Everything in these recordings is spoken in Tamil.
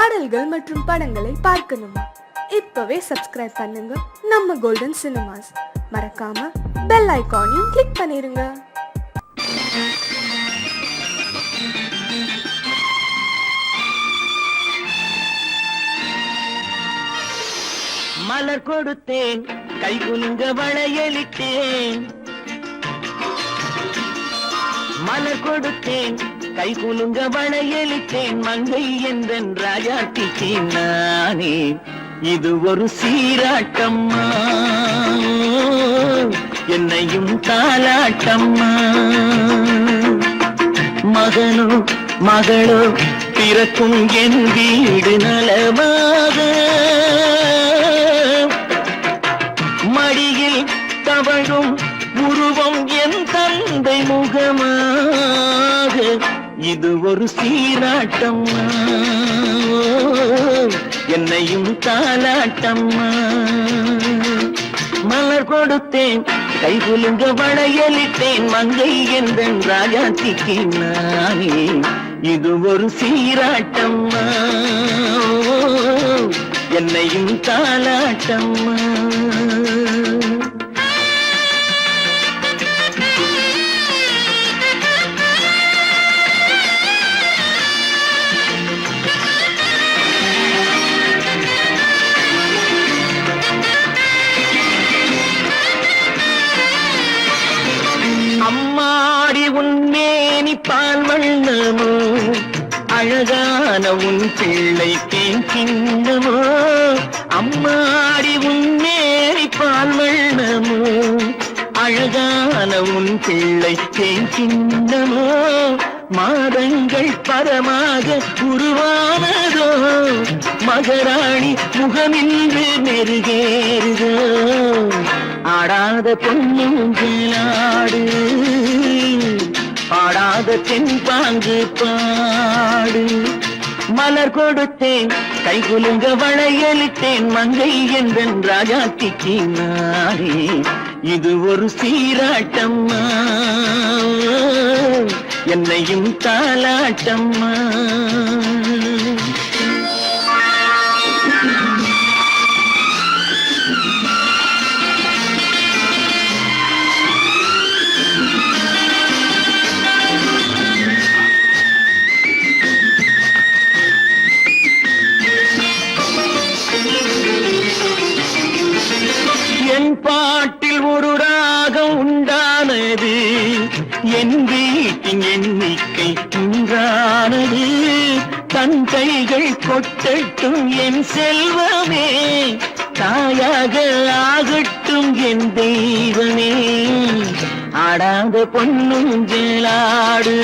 பாடல்கள் மற்றும் படங்களை பார்க்கணுமா? இப்பவே சப்ஸ்கிரைப் பண்ணுங்க நம்ம கோல்டன் சினிமாஸ். மறக்காம பெல் ஐகானையும் கிளிக் பண்ணிருங்க. மலர் கொடுத்தேன், கை குலுங்க வளையலிட்டேன். மலர் கொடுத்தேன், கை குலுங்க வளையலிட்டேன். மங்கை என்றன் ராஜாத்திக்கு நானே, இது ஒரு சீராட்டம்மா, என்னையும் தாலாட்டம்மா. மகனோ மகளோ பிறக்கும் என் வீடு நலமாக, மடியில் தவழும் உருவம் என் தந்தை முகமாக, இது ஒரு சீராட்டம்மா, என்னையும் தாலாட்டம்மா. மலர் கொடுத்தேன், கை குலுங்க வளையலிட்டேன். மங்கை என்றன் ராஜாத்திக்கு நானே, இது ஒரு சீராட்டம்மா, என்னையும் தாலாட்டம்மா. அம்மாடி உன்மேனி பால் வண்ணமோ, அழகான உன் பிள்ளை தேன் கிண்ணமோ. அம்மாடி உன்மேனி பால் வண்ணமோ, அழகான உன் பிள்ளை தேன் கிண்ணமோ. மாதங்கள் பரமாக உருவானதோ, மகராணி முகமின்று மெருகேறுதோ. ஆடாத பொன்னுங்களாடு, பாடாத தென்பாங்கு பாடு. மலர் கொடுத்தேன், கை குலுங்க வளையலிட்டேன். மங்கை என்றன் ராஜாத்திக்கு நானே, இது ஒரு சீராட்டம்மா, என்னையும் தாலாட்டம்மா. என் பாட்டில் ஒரு ராகம் உண்டானது, என் வீட்டின் எண்ணிக்கை உண்டானது. தன் கைகள் கொட்டட்டும் என் செல்வமே, தாயாக ஆகட்டும் என் தெய்வமே. ஆடாத பொன்னுங்களாடு,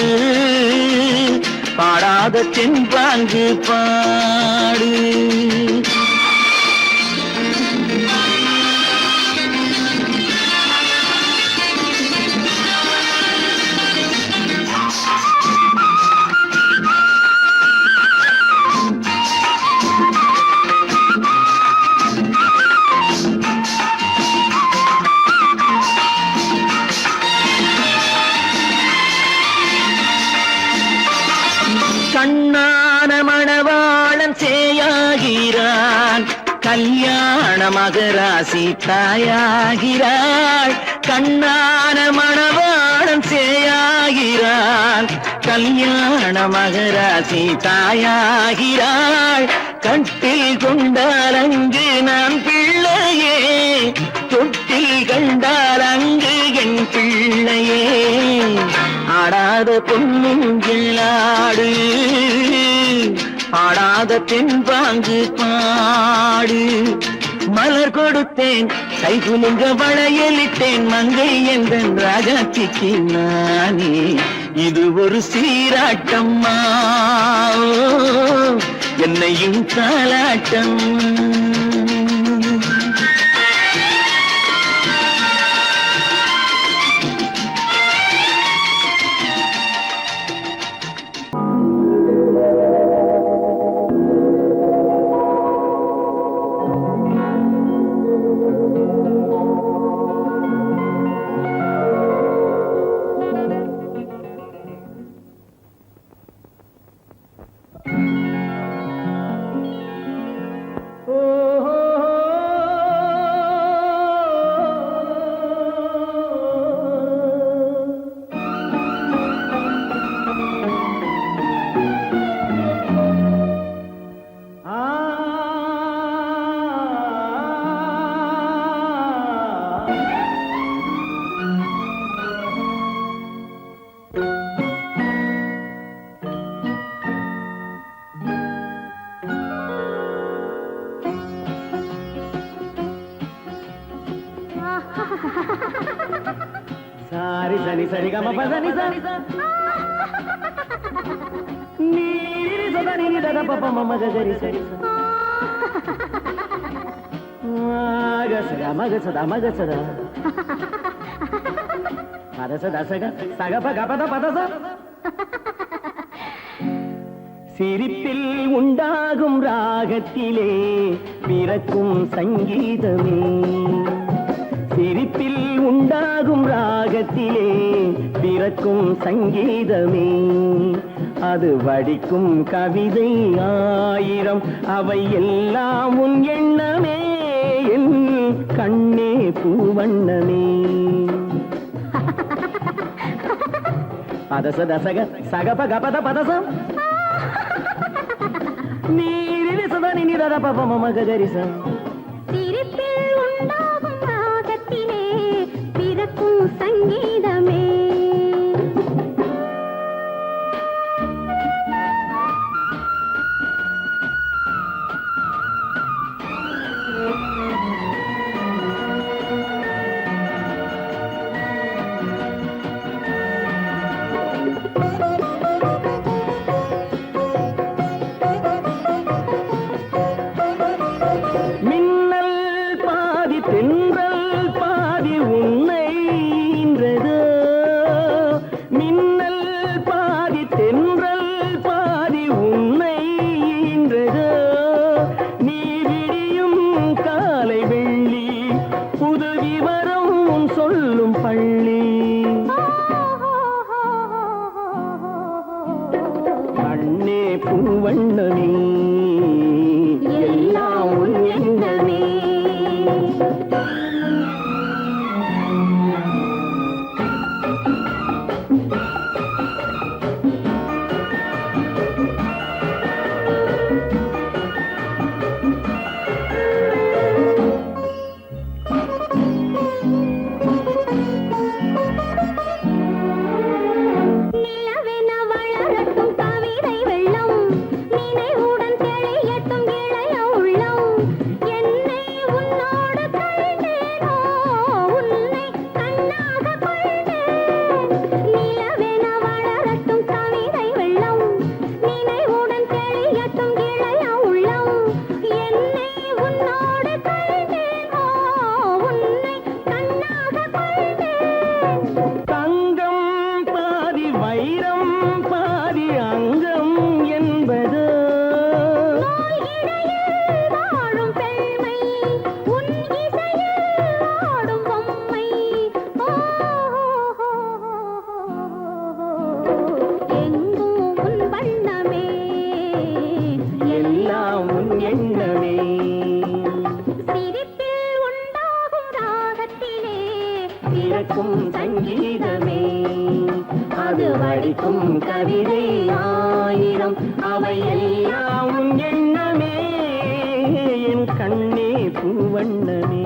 பாடாத தென்பாங்கு பாடு. கண்ணான மணவாளன் சேயாகிறான், கல்யாண மகராசி தாயாகிறாள். கண்ணான மணவாளன் சேயாகிறான், கல்யாண மகராசி தாயாகிறாள். கட்டில் கொண்டால் அங்கு நான் பிள்ளையே, தொட்டில் கண்டால் அங்கு என் பிள்ளையே. ஆடாத பொன்னுங்களாடு, ஆடாத தென்பாங்கு பாடு. மலர் கொடுத்தேன், கை குலுங்க வளையலிட்டேன். மங்கை என்றன் ராஜாத்திக்கு நானே, இது ஒரு சீராட்டம்மா, என்னையும் தாலாட்டம்மா. ni sa ni ga ma pa sa ni sa ni sa da ni da da pa pa ma ma ga ga ri sa ga sa ga ma ga sa da ma ga sa da pa da sa ga sa ga pa da sa சிரிப்பில் உண்டாகும் ராகத்திலே பிறக்கும் சங்கீதமே சிரிப்பில் உண்டாகும் ராகத்திலே பிறக்கும் சங்கீதமே அது வடிக்கும் கவிதை ஆயிரம் அவை எல்லாம் உன் எண்ணமே என் கண்ணே பூவண்ணமே பதச தசக சகப கபத பதசம் நீரில் சதா நீ தத பப மம கரிசம் சிரிப்பில் உண்டாகும் ராகத்திலே பிறக்கும் சங்கீதமே தென்றல் பாதி உன்னை ஈன்றதோ மின்னல் பாதி தென்றல் பாதி உன்னை ஈன்றதோ நீ விடியும் காலை வெள்ளி புது விவரம் சொல்லும் பள்ளி கண்ணே பூவண்ணமே எல்லாம் உன் எண்ணமே சங்கீதமே அது வடிக்கும் கவிதை ஆயிரம் அவை எல்லாம் உன் எண்ணமே என் கண்ணே பூவண்ணமே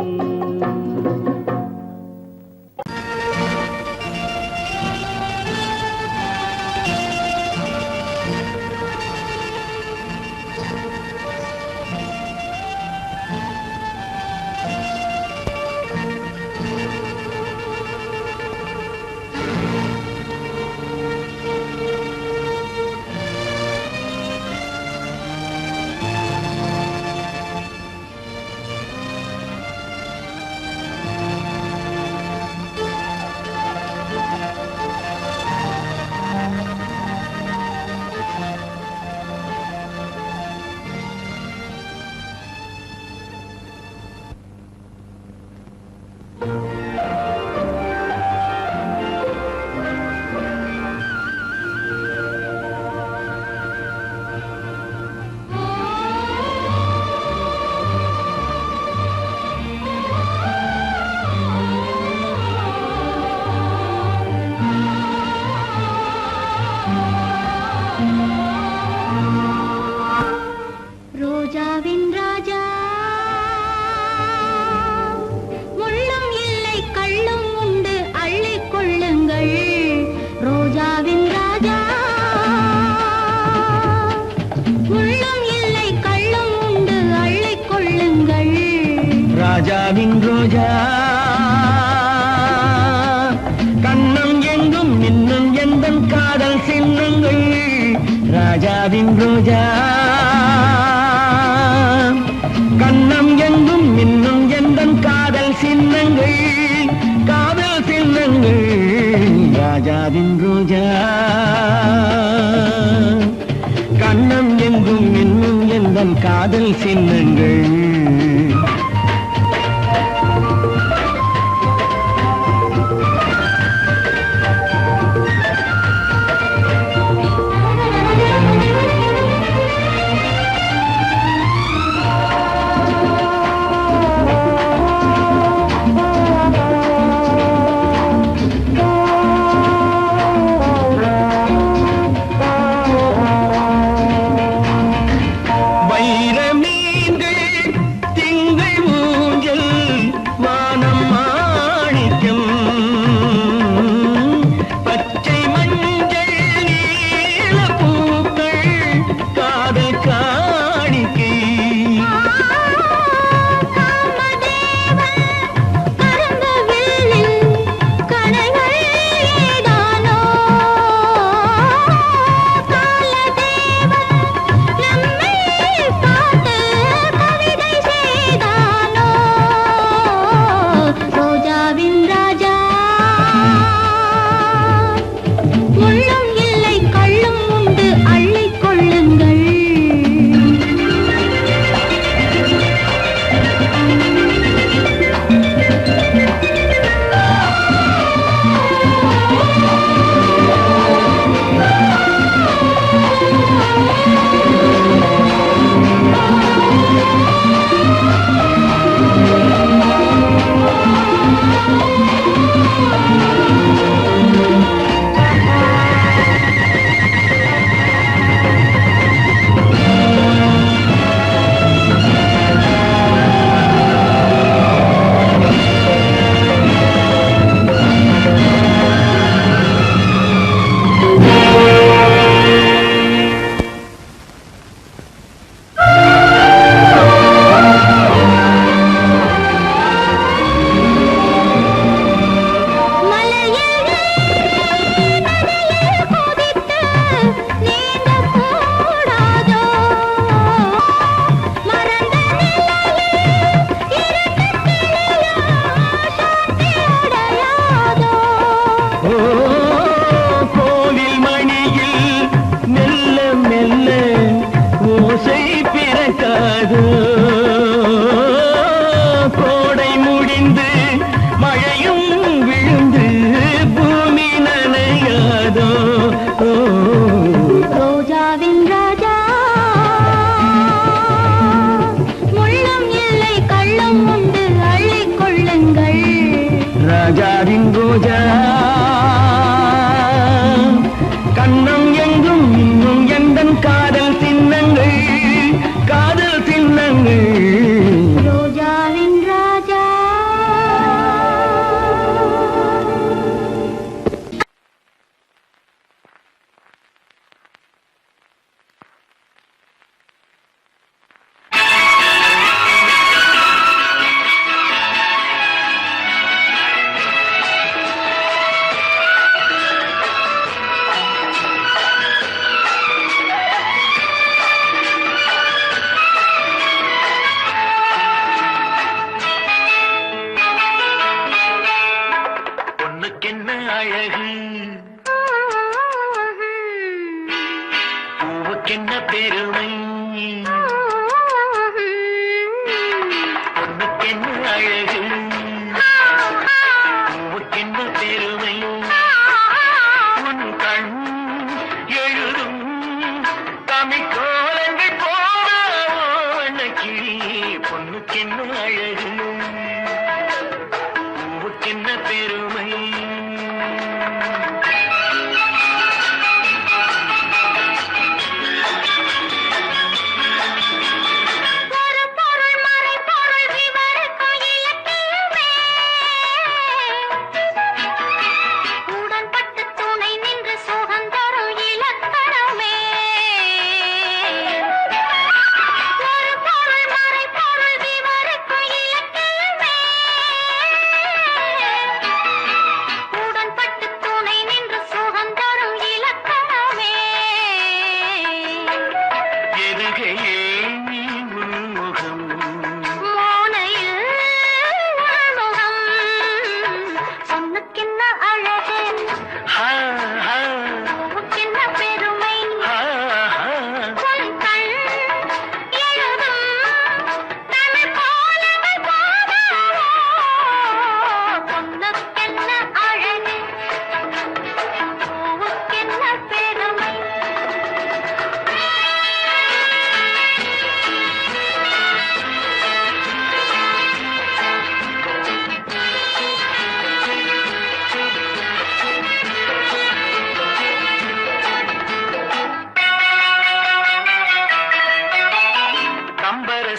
ராஜாவின் ரோஜா கண்ணம் என் ராஜாவின் ரோஜா கண்ணம் எங்கும் மின்னும் எந்தன் காதல் சின்னங்கள் காதல் சின்னங்கள் ராஜாவின் ரோஜா கண்ணம் எங்கும் மின்னும் எந்தன் காதல் சின்னங்கள் ராஜாவின் ரோஜா கண்ணம் எங்கும் இன்னும் எந்தன் காதல் சின்னங்கள் காதல் சின்னங்கள் ரோஜாவின் ராஜா என்ன பெருமை பொண்ணுக்கென்ன அழகு பூவுக்கென்ன பெருமை உன் கண் எழுதும் தமிழ் கோலங்கள் போனக்கி பொண்ணுக்கென்ன அழகு பூவுக்கென்ன பெருமை பொருள்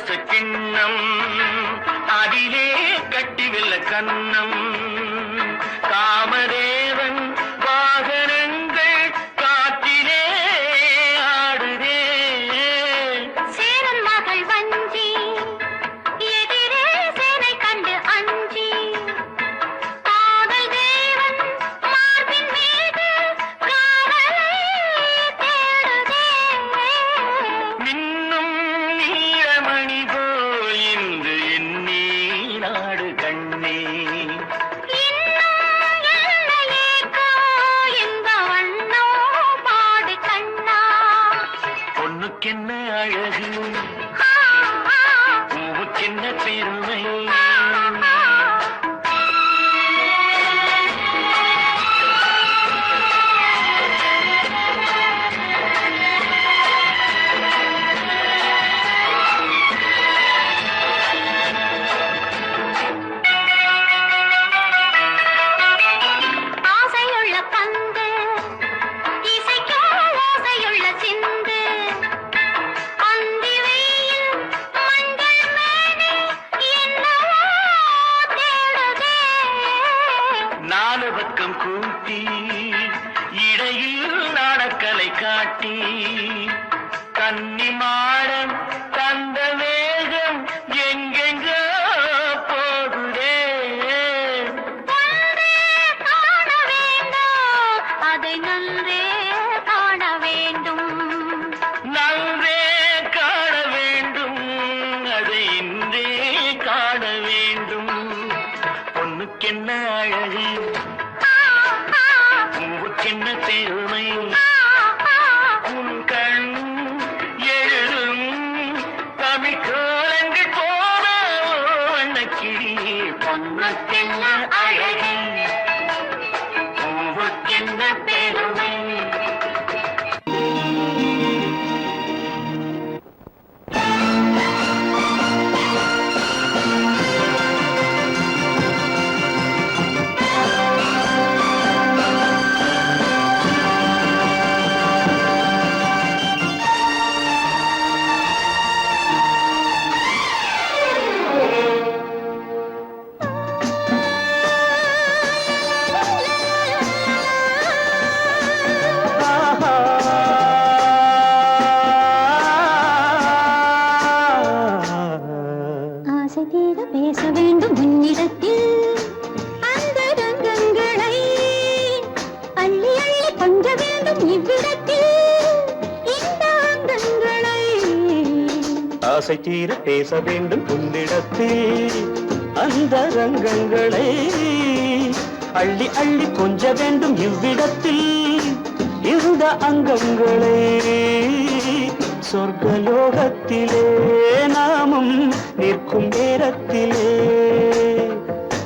பரிசு கிண்ணம் அதிலே கட்டிவில்ல கண்ணம் காமதேவன் வாகனங்கள் காற்றிலே ஆடுதே சேரன் மகள் வஞ்சி எதிரே சேனை கண்டு அஞ்சி காதல் தேவன் மார்பின் மீது காவலை தேடுதே மின்னும் நீலமணி போல் இன்று எண்ணி நாடு கண்ணே இன்னும் எல்லையேக்கோ இந்த வண்ணோ பாடு கண்ணா பொண்ணுக்கென்ன அழகு ஆ, ஆ, பூவுக்கென்ன பெருமை ஆ. ஆசையுள்ள பந்து இசைக்கோ ஓசையுள்ள சிந்து அந்தி வெயில் மஞ்சள் மேனி என்னவோ தேடுதே நாலு பக்கம் கூட்டி இடையில் நாடக்கலை காட்டி கன்னி மாடம் தந்த வேகம் எங்கெங்கோ போகுதே ஒன்றே காண வேண்டும் அதை நன்றே காண வேண்டும் நன்றே காண வேண்டும் அதை இன்றே காண வேண்டும் பொண்ணுக்கென்ன அழகு ஆ, ஆ, பூவுக்கென்ன பெருமை ஆ, ஆ. உன் கண் எழுதும் தமிழ் கோலங்கள் போன வண்ணக்கிளி பொண்ணுக்கென்ன அழகு பூவுக்கென்ன பெருமை ஆசை தீர பேச வேண்டும் உன்னிடத்தில் அந்த ரங்கங்களை அள்ளி அள்ளி கொஞ்ச வேண்டும் இவ்விடத்தில் இந்த அங்கங்களை ஆசை தீர பேச வேண்டும் உன்னிடத்தில் அந்த ரங்கங்களை அள்ளி அள்ளி கொஞ்ச வேண்டும் இவ்விடத்தில் இந்த அங்கங்களை சொர்க்கலோகத்திலே நாமும் நிற்கும் நேரத்திலே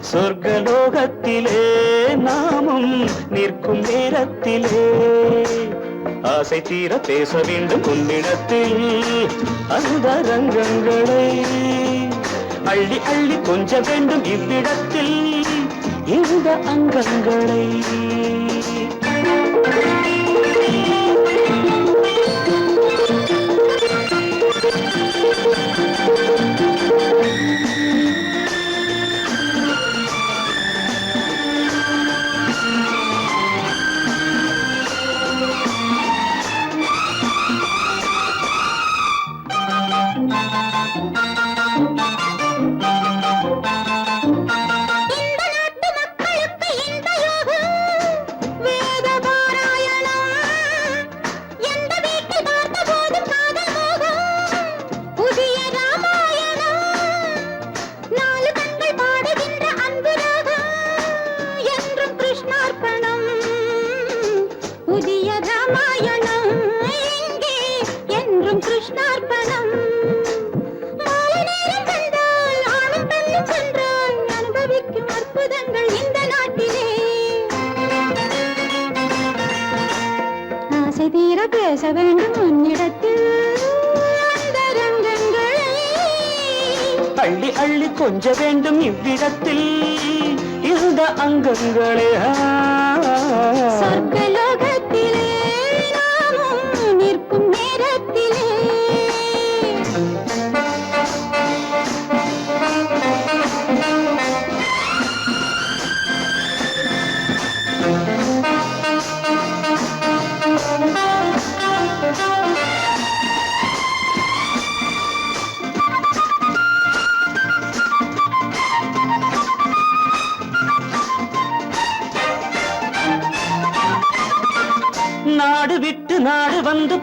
சொர்க்கலோகத்திலே நாமும் நிற்கும் நேரத்திலே ஆசை தீர பேச வேண்டும் உன்னிடத்தில் அந்த ரங்கங்களை அள்ளி அள்ளி கொஞ்ச வேண்டும் இவ்விடத்தில் இந்த அங்கங்களை இந்த நாட்டு மக்களுக்கு இந்த யோகம் வேத பாராயணம் எந்த வீட்டில் பார்த்த போதும் காதல் மோகம் புதிய ராமாயணம் நாலு கண்கள் பாடுகின்ற அன்பு ராகம் என்றும் கிருஷ்ணார்ப்பணம் புதிய ராமாயணம் எங்கே என்றும் கிருஷ்ணார்ப்பணம் மாலை நேரம் கண்டால் ஆணும் பெண்ணும் சென்றால் அனுபவிக்கும் அற்புதங்கள் இந்த நாட்டிலே ஆசை தீர பேச வேண்டும் உன்னிடத்தில் அந்த ரங்கங்களை அள்ளி அள்ளி கொஞ்ச வேண்டும் இவ்விடத்தில் இந்த அங்கங்களே சொர்க்கலோகத்திலே நாமும் நிற்கும் நேரத்திலே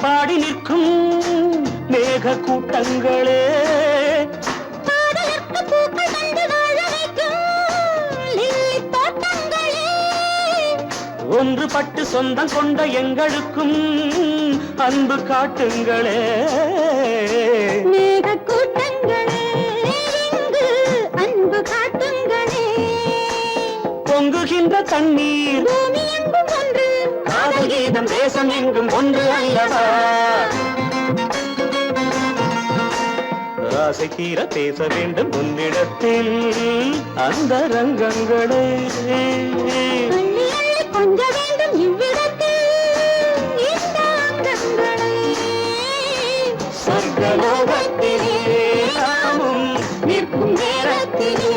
பாடி நிற்கும் மேக கூட்டங்களே பாடலுக்கு பூக்கள் வந்து வாழ வைக்கும் லில்லி தோட்டங்களே ஒன்றுபட்டு சொந்தம் கொண்ட எங்களுக்கும் அன்பு காட்டுங்களே மேக கூட்டங்களே இங்கு அன்பு காட்டுங்களே பொங்குகின்ற தண்ணீர் பூமி எங்கும் ஒன்று காதல் கீதம் தேசம் எங்கும் ஒன்று அல்லவா ஆசை தீர பேச வேண்டும் உன்னிடத்தில் அந்த ரங்கங்களே அள்ளி அள்ளி கொஞ்ச வேண்டும் இவ்விடத்தில் இந்த அங்கங்களே சொர்க்கலோகத்திலே நாமும் நிற்கும் நேரத்திலே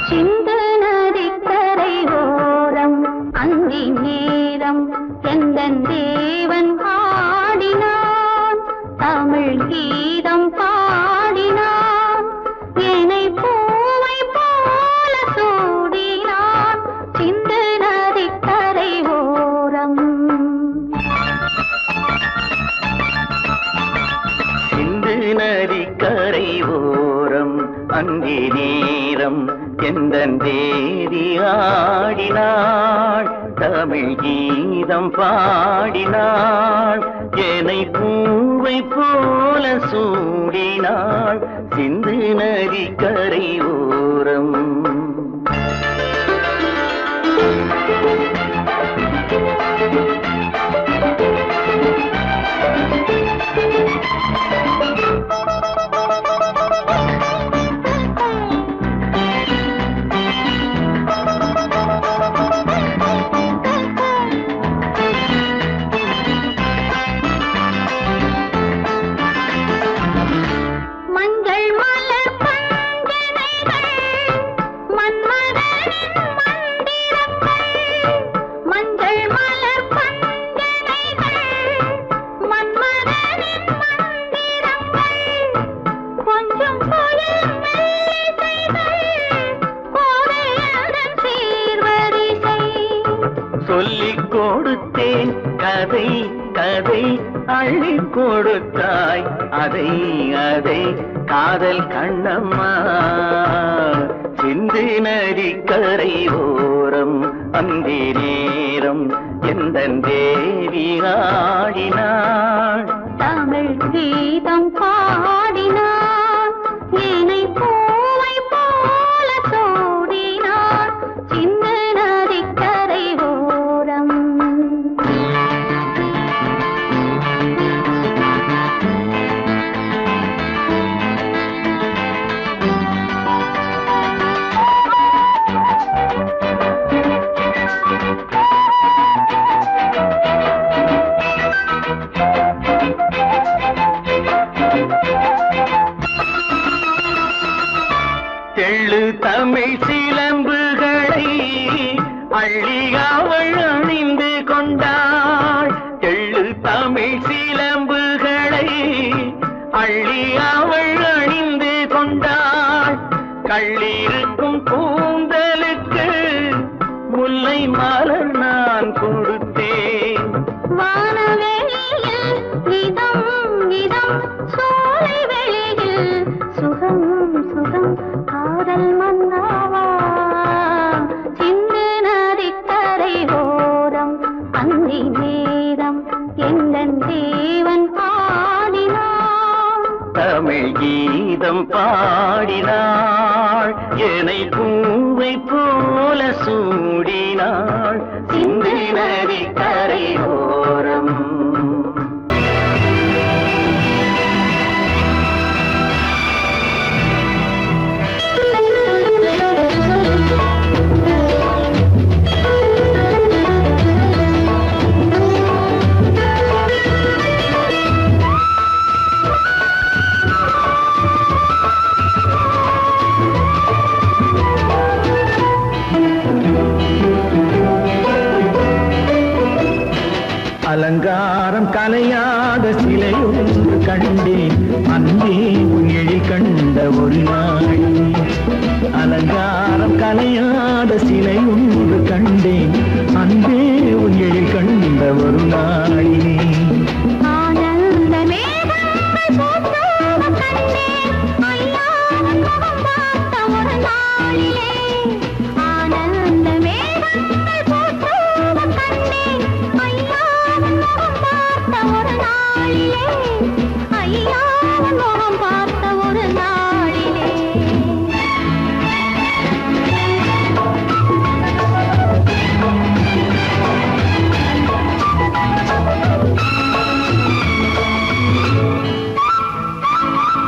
சிந்து நதிக்கரை ஓரம் அந்தி நேரம் எந்தன் தேவன் ஆடினான் தமிழ் கீதம் பாடினான் என்னை பூவை போல சூடினான் சிந்து நதிக்கரை ஓரம் சிந்து நதிக்கரை ஓரம் அங்கே நேரம் எந்தன் தேவி ஆடினாள் தமிழ் கீதம் பாடினாள் என்னை பூவை போல சூடினாள் சிந்து நதிக்கரை ஓரம் மஞ்சள் மலர் பஞ்சனைகள் மன்மதனின் மந்திரங்கள் மஞ்சள் மலர் பஞ்சனைகள் மன்மதனின் மந்திரங்கள் கொஞ்சம் புயல் மெல்லிசைகள் கோதையதன் சீர்வரிசை சொல்லிக் கொடுத்தேன் கதை கதை அள்ளி கொடுத்தாய் அதை அதை காதல் கண்ணம்மா சிந்து நதிக்கரை ஓரம் அந்தி நேரம் எந்தன் தேவி ஆடினாள் தமிழ் கீதம் பாடினான் என்னை பூவை போல சூடினான் சிந்து நதிக்கரை ஓரம் தெள்ளு தமிழ் சிலம்புகளை அள்ளி அவள் அணிந்து கொண்டாள் தெள்ளு தமிழ் சிலம்புகளை அள்ளி அவள் அணிந்து கொண்டாள் கள்ளிருக்கும் கூந்தலுக்கு முல்லை மலர் நான் கொடுத்தேன் வானவெளியில் இதம் இதம் சோலை வெளியில் சுகம் சுகம் காதல் மன்னாவா சிந்து நதிக்கரை ஓரம் அந்தி நேரம் எந்தன் தேவன் ஆடினான் தமிழ் கீதம் பாடினாள் என்னை பூவை போல சூடினாள் சிந்து நதிக்கரை ஒன்று கண்டேன் அன்பே உன் எழில் கண்ட ஒரு நாளிலே அலங்காரம் கலையாத சிலை ஒன்று கண்டேன் அன்பே உன் எழில் கண்ட ஒரு நாளிலே ஆனந்த மேகங்கள் போற்றோம் கண்டேன் ஐயாவின் முகம் பார்த்த ஒரு நாளிலே ஆனந்த மேகங்கள் போற்றோம் கண்டேன் ஐயாவின் முகம் பார்த்த ஒரு நாளிலே ஐயாவின் முகம் பார்த்த ஒரு நாளிலே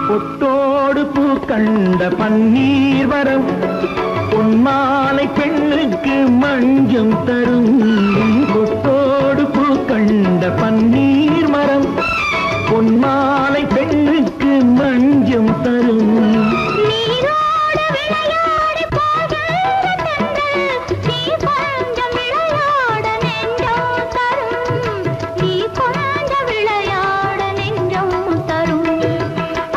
பொட்டோடு பூ கண்ட பன்னீர் வரம் பொன்மாலை பெண்ணுக்கு மஞ்சம் தரும் பொட்டோடு பூ கண்ட பன்னீர் மரம் பொன்மாலை பெண்ணுக்கு மஞ்சம் தரும் நீரோடு விளையாடி போகின்ற தென்றல் நீ கொஞ்சம் விளையாட நெஞ்சம் தரும் நீ கொஞ்சம் விளையாட நெஞ்சம் தரும்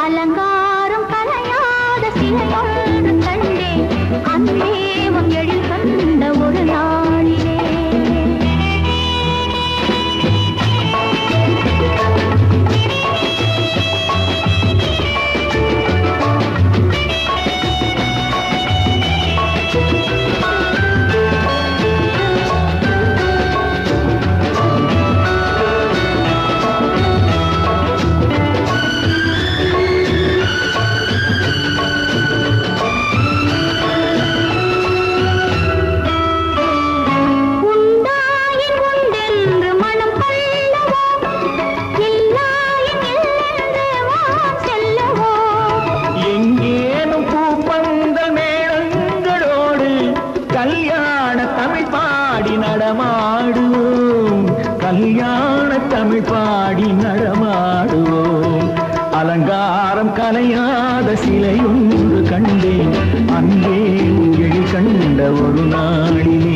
அலங்காரம் கலையாத சிலையொன்று கண்டேன் அன்பே உன் எழில் கண்ட ஒரு நாளிலே உண்டாயின் உண்டென்று மனம் கொள்ளவோ இல்லாயின் இல்லென்று வான் செல்லவோ எங்கேனும் பூப்பந்தல் மேளங்களோடு கல்யாண தமிழ் பாடி நடமாடுவோம் கல்யாண தமிழ் பாடி நடமாடுவோம் அலங்காரம் கலையாத சிலை ஒன்று கண்டேன் அன்பே உன் எழில் கண்ட ஒரு நாளிலே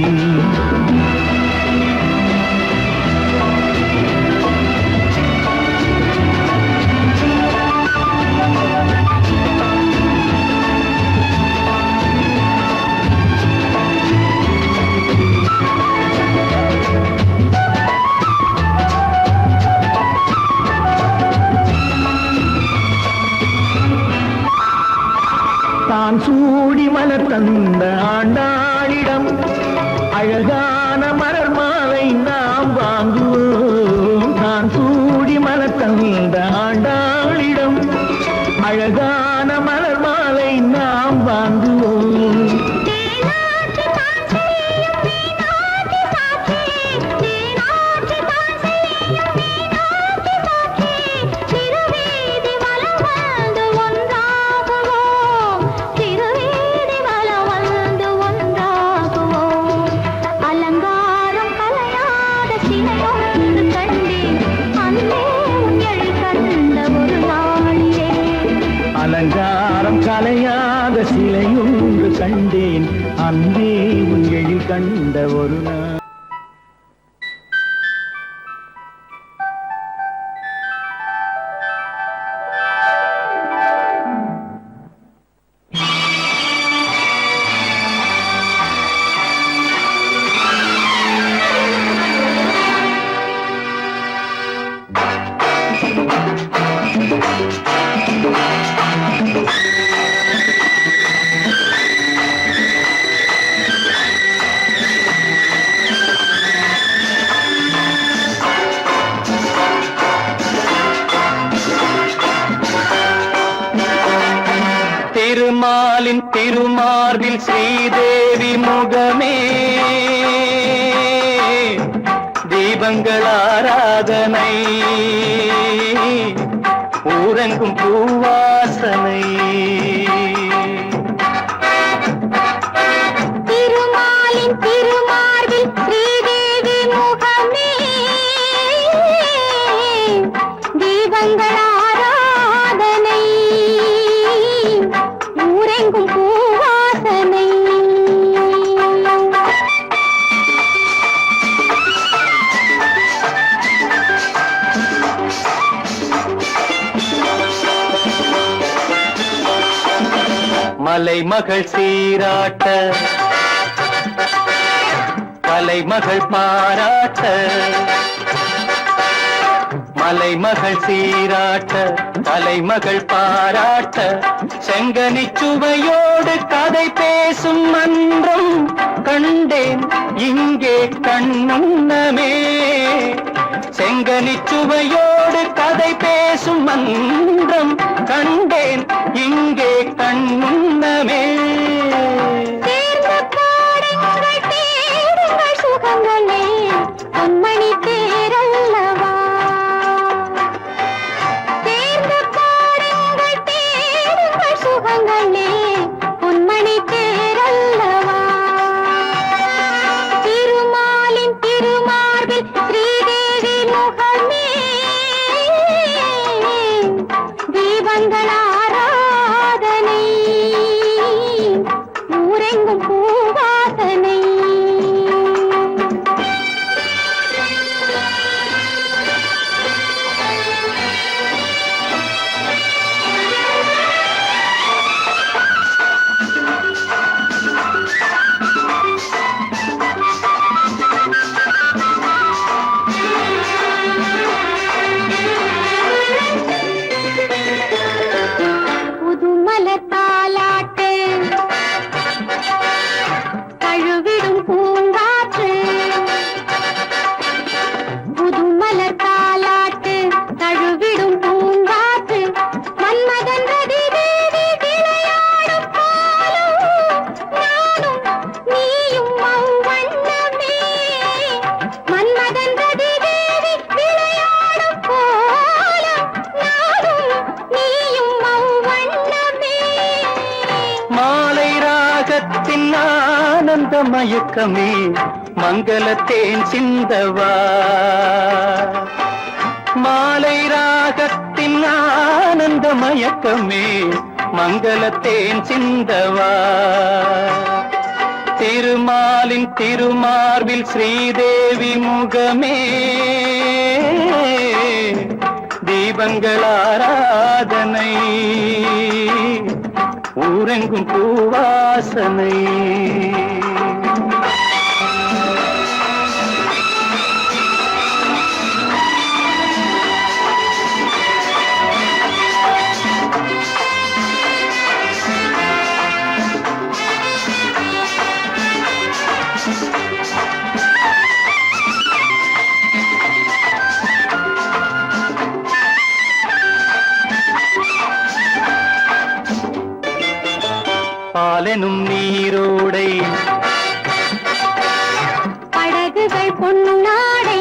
தான் சூடி மலர் தந்த ஆண்டாளிடம் அழகான மலர் மாலை நாம் வாங்குவோம் தான் சூடி மலர் தந்த ஆண்டாளிடம் அழகான மலர் மாலை நாம் வாங்குவோம் தேனாற்றி தான் செய்யும் மீனாற்றி சாட்சி தேனாற்றி தான் செய்யும் மீனாற்றி சாட்சி திருவீதி வலம் வந்து ஒன்றாகுவோம் திருவீதி வலம் வந்து ஒன்றாகுவோம் அலங்காரம் கலையாத சிலையொன்று கண்டேன் அன்பே உன் எழில் கண்ட ஒரு நாளிலே அலங்காரம் கலையாத சிலையொன்று கண்டேன் அன்பே உன் எழில் கண்ட ஒரு நாள் திருமாலின் திருமார்பில் ஸ்ரீதேவி முகமே தீபங்கள் ஆராதனை ஊரெங்கும் பூவாசனை திருமாலின் திருமார்பில் ஸ்ரீதேவி முகமே தீபங்கள் ஆராதனை ஊரெங்கும் பூவாசனை கலைமகள் சீராட்ட கலைமகள் பாராட்ட மலைமகள் சீராட்ட கலைமகள் பாராட்ட செங்கனி சுவையோடு கதை பேசும் மன்றம் கண்டேன் இங்கே கண்முன்னமே செங்கனி சுவையோடு கதை பேசும் மன்றம் கண்டேன் இங்கே கண்முன்னமே சுகங்களே பொன்மணி தேரல்லவா தேர்ந்த பாடுங்கள் தேடுங்கள் சுகங்களே பொன்மணி தேரல்லவா திருமாலின் திருமார்பில் ஸ்ரீதேவி முகமே தீபங்கள் ஆராதனை ஊரெங்கும் பூவாசனை ஆனந்த மயக்கமே மங்களத்தேன் சிந்தவா மாலை ராகத்தின் ஆனந்த மயக்கமே மங்களத்தேன் சிந்தவா திருமாலின் திருமார்பில் ஸ்ரீதேவி முகமே தீபங்கள் ஆராதனை ஊரெங்கும் பூவாசனை பாலெனும் நீரோடை படகுகள் பொன்னாடை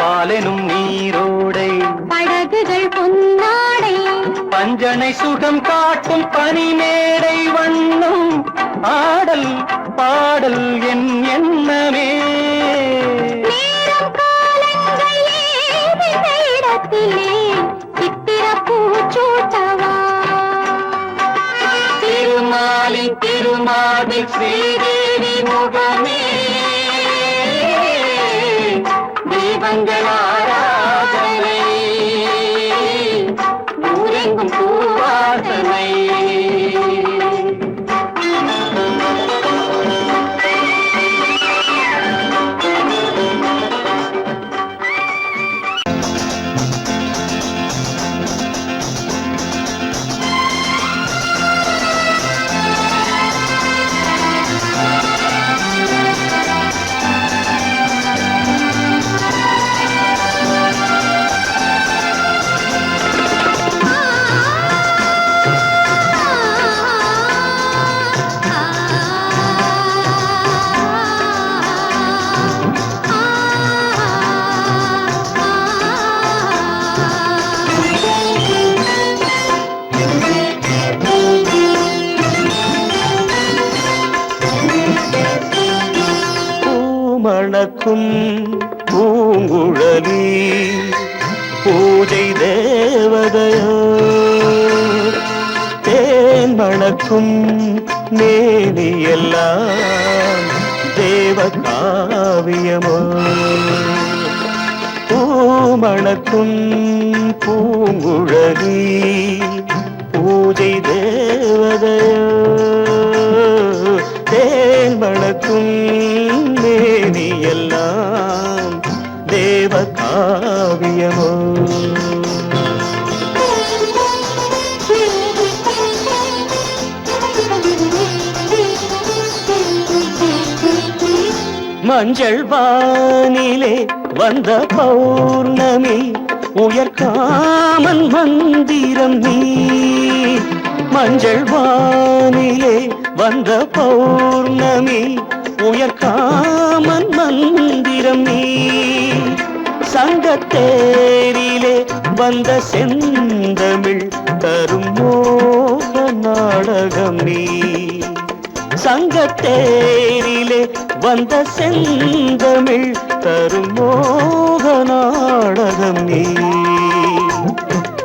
பாலெனும் நீரோடை படகுகள் பொன்னாடை பஞ்சனை சுகம் காட்டும் பனிமேடை வண்ணம் ஆடல் பாடல் என் எண்ணமே நேரம் காலங்கள் ஏதும் இடத்திலே சித்திர பூச்சூட்டவா திருமாலின் திருமார்பில் ஸ்ரீதேவி முகமே தீபங்கள் ஆராதனை ஊரெங்கும் பூவாசனை மணக்கும் பூங்குழலி பூஜை தேவதையோ தேன் மணக்கும் மேனியெல்லாம் தேவ காவியமோ பூமணக்கும் பூங்குழலி பூஜை தேவதையோ தேன் மணக்கும் மேனி எல்லாம் தேவ காவியமோ மஞ்சள் வானிலே வந்த பௌர்ணமி உயர்காமன் மந்திரம் நீ மஞ்சள் வானிலே வந்த பௌர்ணமி உயர்காமன் மந்திரம் நீ சங்கத்தேரிலே வந்த செந்தமிழ் தரும் மோக நாடகம் நீ சங்கத்தேரிலே வந்த செந்தமிழ் தரும் மோக நாடகம் நீ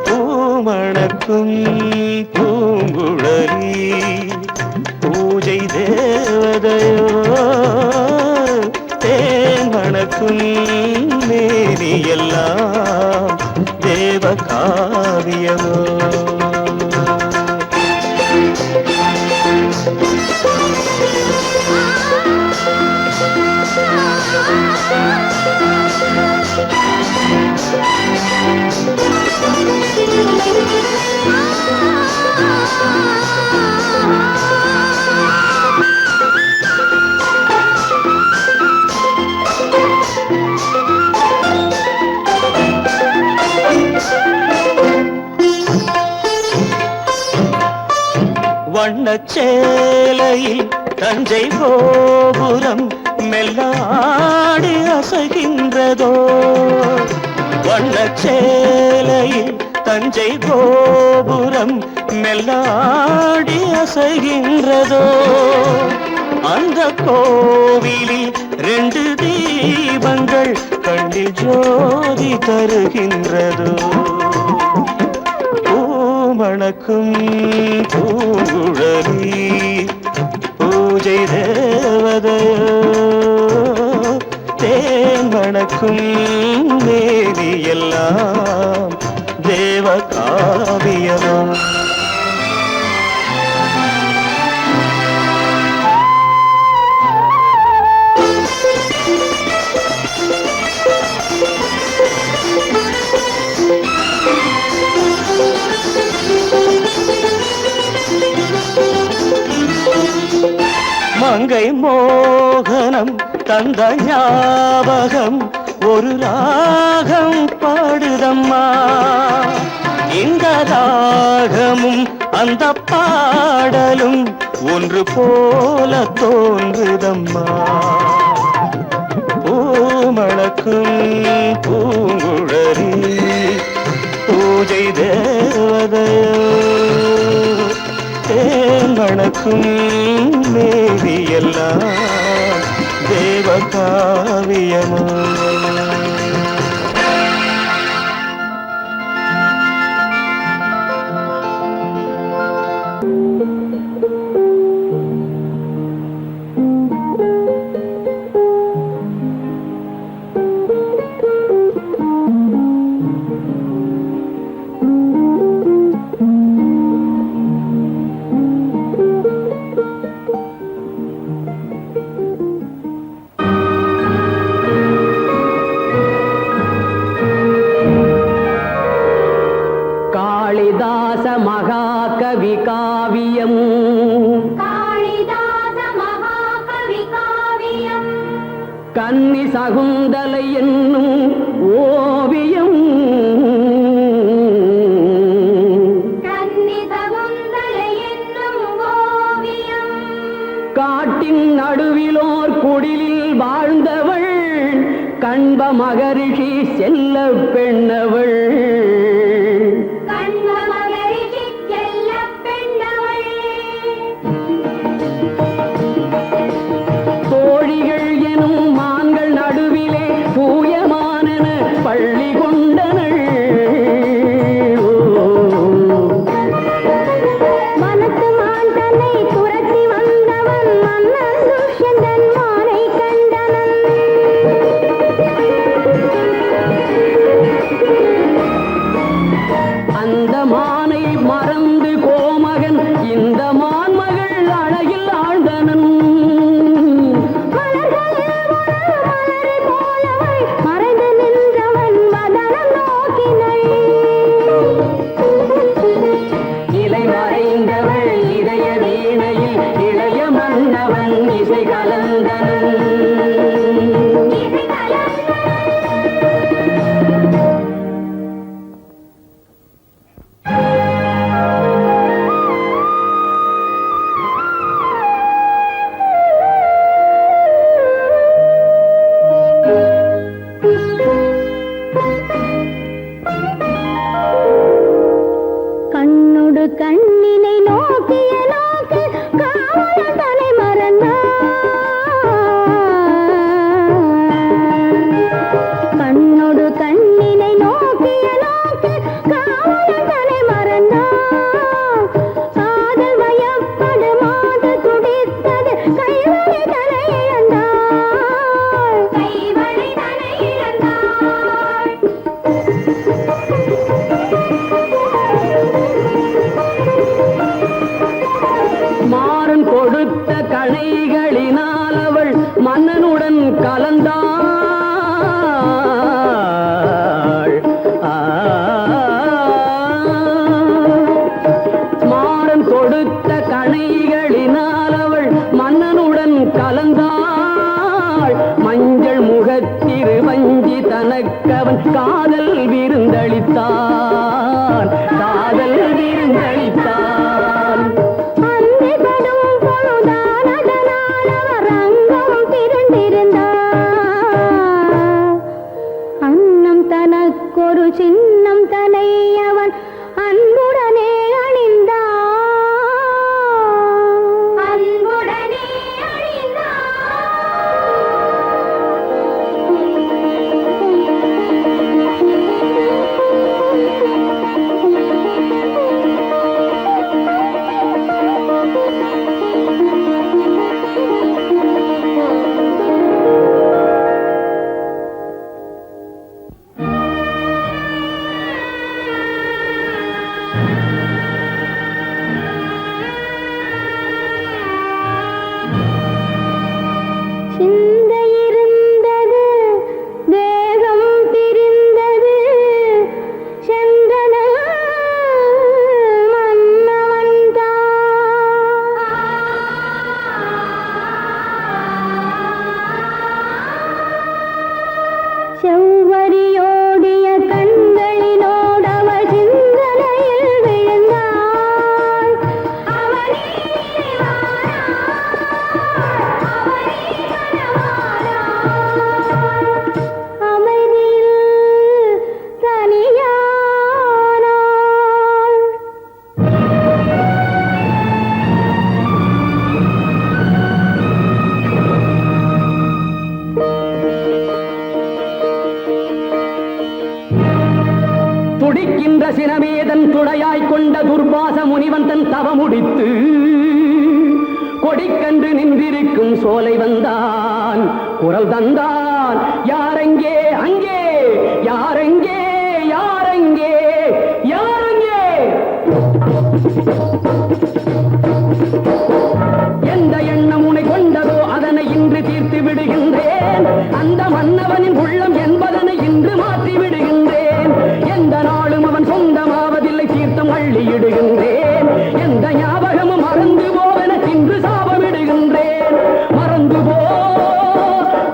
பூமணக்கும் பூங்குழலி பூஜை தேவதையோ தேன் மணக்கும் மேனி எல்லாம் தேவ காவியமோ வண்ணச்சேலையில் தஞ்சை கோபுரம் மெல்லாடி அசைகின்றதோ வண்ணச்சேலையில் தஞ்சை கோபுரம் மெல்லாடி அசைகின்றதோ அந்த கோவிலில் 2 தீபங்கள் கண்ணில் ஜோதி தருகின்றதோ மணக்கும் பூங்குழலி பூஜை தேவதையோ தேன் மணக்கும் மேனி எல்லாம் தேவ காவியமோ மங்கை மோகனம் தந்த ஞாபகம் ஒரு ராகம் பாடுதம்மா இந்த ராகமும் அந்த பாடலும் ஒன்று போல தோன்றுதம்மா பூமணக்கும் பூங்குழலி பூஜை தேவதையோ தேன் மணக்கும் மேவி எல்லாம் தேவ காவியமோ காளிதாச மகாகவி காவியம் காளிதாச மகாகவி காவியம் கன்னி சகுந்தலை என்னும் ஓவியம் கன்னி சகுந்தலை என்னும் ஓவியம் காட்டின் நடுவிலோர் குடிலில் வாழ்ந்தவள் கண்ப மகரிஷி செல்ல பெண்ணவள் தோழிகள் எனும் மான்கள் நடுவிலே தூயமானன பள்ளி கொண்டனள் மனத்து மான் தன்னை துரத்தி வந்தவன் மன்னன் துஷ்யந்தன் மானை கண்டனன் காதல் விருந்தளித்தான், காதல் விருந்தளித்தான். அன்னைகளும் பொழுதான் அதனால் அவர் அங்கம் திரண்டிருந்தார். அன்னம் தனக்கொரு சின்னம் தனை அவன் அன்புடனே அணிந்தான், அன்புடனே செவ்வரியோடிய கண்களினோடு அவள் சிந்தனையில் விழுந்தாள். அமைதியில் தனியானாள். துடிக்கின்ற சினமேதன் துணையாய் கொண்ட துர்வாச முனிவன் தன் தவமுடித்து கொடிக்கன்று நின்றிருக்கும் சோலை வந்தான், குரல் தந்தான். யாரெங்கே அங்கே, யாரெங்கே யாரெங்கே யாரெங்கே? எந்த எண்ணம் உனை கொண்டதோ அதனை இன்று தீர்த்து விடுகின்றேன். அந்த மன்னவனின் உள்ளம் என்பதனை இன்று மாற்றி விடுகின்றேன். எந்த நாளும் அவன் சொந்தமாவதில்லை, தீர்த்தம் அள்ளியிடுகின்றேன். எந்த ஞாபகமும் மறந்து போவென இன்று சாபமிடுகின்றேன். மறந்து போ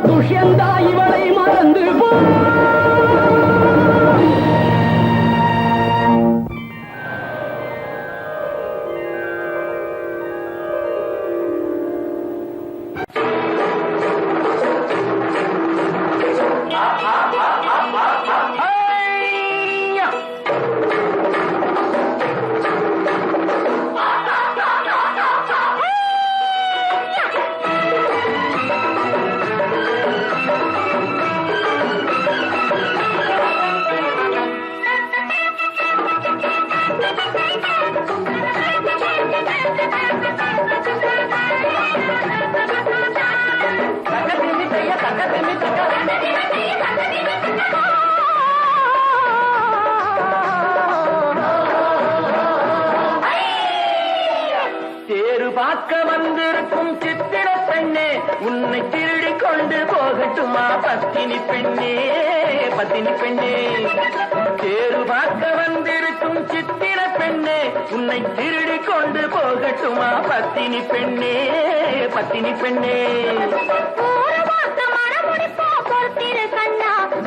துஷ்யந்தா, இவளை மறந்து போ. தேரு பார்க்க வந்திருக்கும் சித்திர பெண்ணே, உன்னை திருடி கொண்டு போகட்டுமா பத்தினி பெண்ணே, பத்தினி பெண்ணே. தேரு பார்க்க வந்திருக்கும் சித்திர பெண்ணே, உன்னை திருடி கொண்டு போகட்டுமா பத்தினி பெண்ணே, பத்தினி பெண்ணே.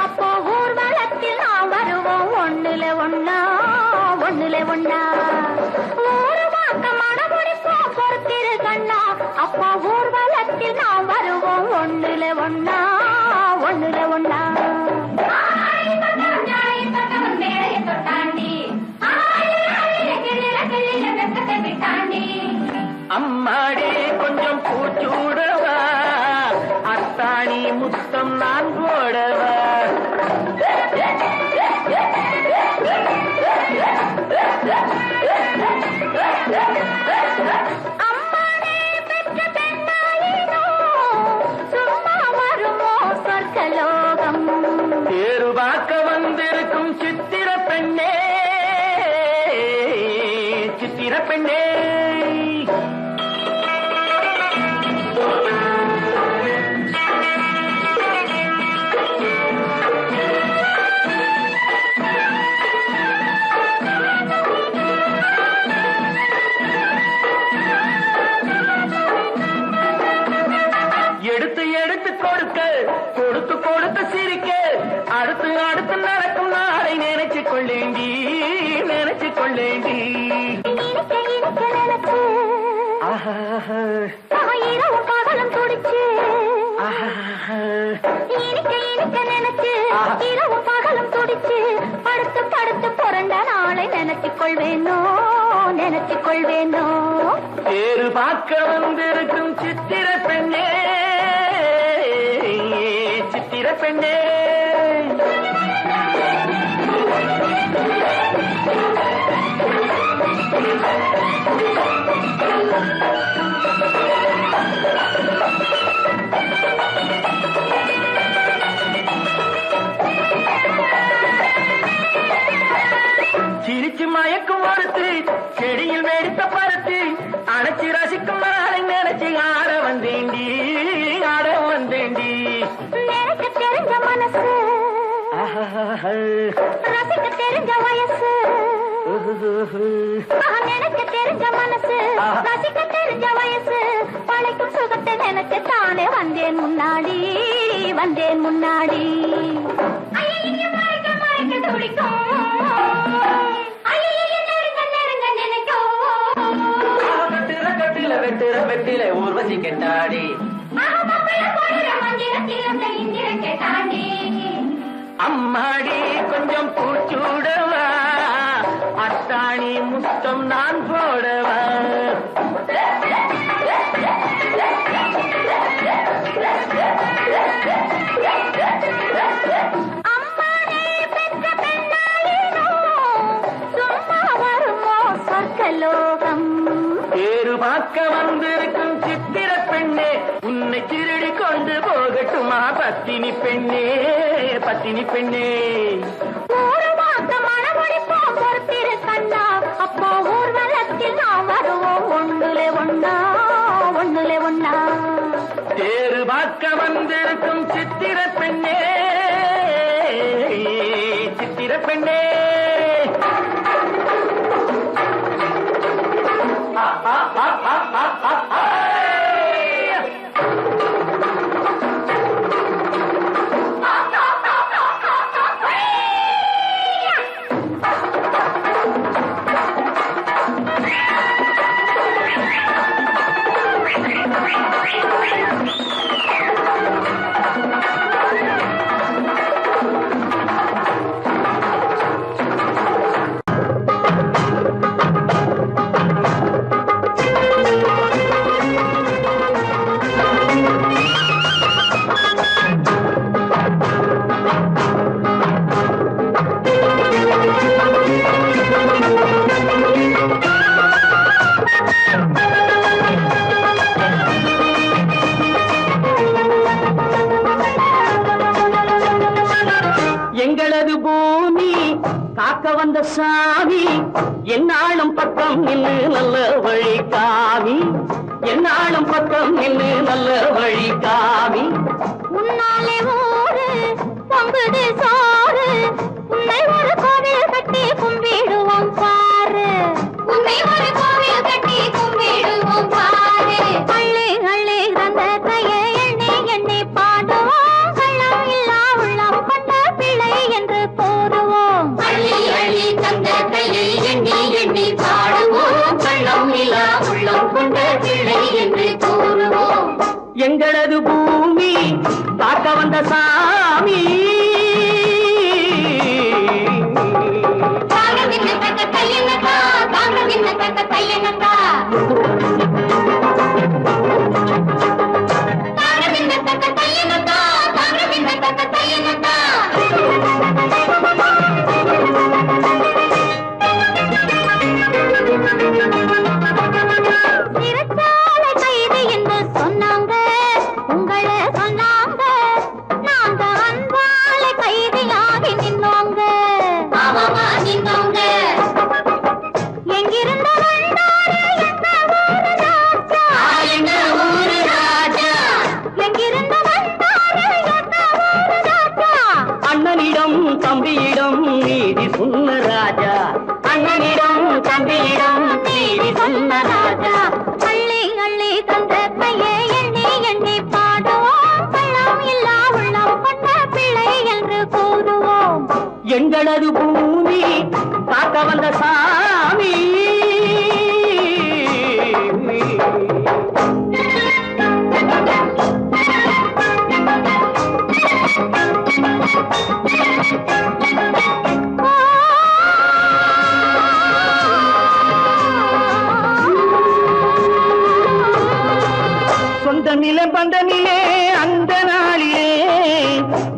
அப்போ ஊர்வலத்தில் நாம் வருவோம் ஒண்ணுல ஒண்ணா, ஒண்ணுல ஒண்ணா. ஒரு வாக்கம் மனமுடிப்போம் பொறுத்திரு கண்ணா. அப்போ ஊர்வலத்தில் நாம் வருவோம் ஒண்ணுல ஒண்ணா, ஒண்ணுல ஒண்ணா. அம்மாடி கொஞ்சம் பூச்சூடவா, அத்தாணி முத்தம் நான் போடவா. அம்மானே பெற்ற பெண்ணாயினோ சும்மா வருமோ சொர்க்கலோகம். தேரு பார்க்க வந்திருக்கும் சித்திர பெண்ணே, சித்திர பெண்ணே. எடுத்து எடுத்து கொடுக்க, கொடுத்து கொடுத்து சிரிக்க, அடுத்து அடுத்து நடக்கும் கொள்ளேண்டி நினைச்சு கொள்ளேண்டி இனிக்க இனிக்க நினைச்சு இரவு பகலும் துடிச்சு இனிக்க இனிக்க நினைச்சு இரவு பகலும் துடிச்சு படுத்து படுத்து புரண்ட நாளை நினைச்சுக் கொள்வேனோ நினைச்சுக் கொள்வேனோ பேரு பார்க்க வந்திருக்கும் சித்திர பெண்ணே சித்திர பெண்ணே சிரிச்சு மயக்கும் ஒருத்து செடியில் வெடித்த பருத்து அணைச்சி ரசிக்கும் நாளை நினைச்சு ஆட வந்தேண்டி ஆட வந்தேண்டி எனக்கு தெரிஞ்ச மனசு ரசிக்க தெரிஞ்ச வயசு எனக்கு தெரிஞ்ச மனசு ரசிக்க தெரிஞ்ச வயசு பழைக்கும் சுகத்தை நினைச்சு தானே வந்தேன் முன்னாடி வந்தேன் முன்னாடி துடிக்கும் வெட்டுற வெட்டில ஊர்வசி கெட்டாடி அம்மாடி கொஞ்சம் பூச்சூடவா அத்தாணி முத்தம் நான் போடவா பேரு பார்க்க வந்திருக்கும் சித்திர பெண்ணே உன்னை திருடி கொண்டு போகட்டுமா பத்தினி பெண்ணே பத்தினி பெண்ணே அப்போ ஊர்வலத்தில் நாம் வருவோம் ஒண்ணுலே ஒண்ணா ஒண்ணுலே ஒண்ணா பேரு பார்க்க வந்திருக்கும் சித்திர பெண்ணே சித்திர பெண்ணே எங்களது பூமி காக்க வந்த சாமி என்னாலும் பக்கம் நின்று நல்ல வழி காமி என்னாலும் பக்கம் நின்று நல்ல வழி காமி உன்னாலே ஊரு பொங்குது சோறு உன்னை ஒரு கோவில் கட்டி கும்பிடுவோம் பாரு உன்னை ஒரு கோவில் கட்டி கும்பிடுவோம் பாரு அள்ளி அள்ளி தந்த கையை எண்ணி எண்ணி பாடுவோம் கள்ளம் இல்லா உள்ளம் கொண்ட பிள்ளை என்று கூறுவோம் அள்ளி அள்ளி தந்த கையை எண்ணி எண்ணி பாடுவோம் கள்ளம் இல்லா உள்ளம் கொண்ட பிள்ளை என்று கூறுவோம் எங்களது பூமி காக்க வந்த சாமி சிறைச்சாலை கைது என்று சொன்னாங்க உங்களை சொன்னாங்க நாங்க அன்பாலை கைதியாகி நின்னோங்க எங்கிருந்த வந்தாரு எங்க ஊரு ராஜா எங்கிருந்த வந்தாரு எங்க ஊரு ராஜா அண்ணனிடம் தம்பியிடம் நீதி சொன்ன ராஜா அண்ணனிடம் தம்பியிடம் நீதி சொன்ன ராஜா அள்ளி அள்ளி தந்த கையை எண்ணி எண்ணி பாடுவோம் கள்ளம் இல்லா உள்ளம் கொண்ட பிள்ளை என்று கூறுவோம் எங்களது பூமி வந்த சாமி. சொந்தமில்லை பந்தமில்லே அந்த நாளிலே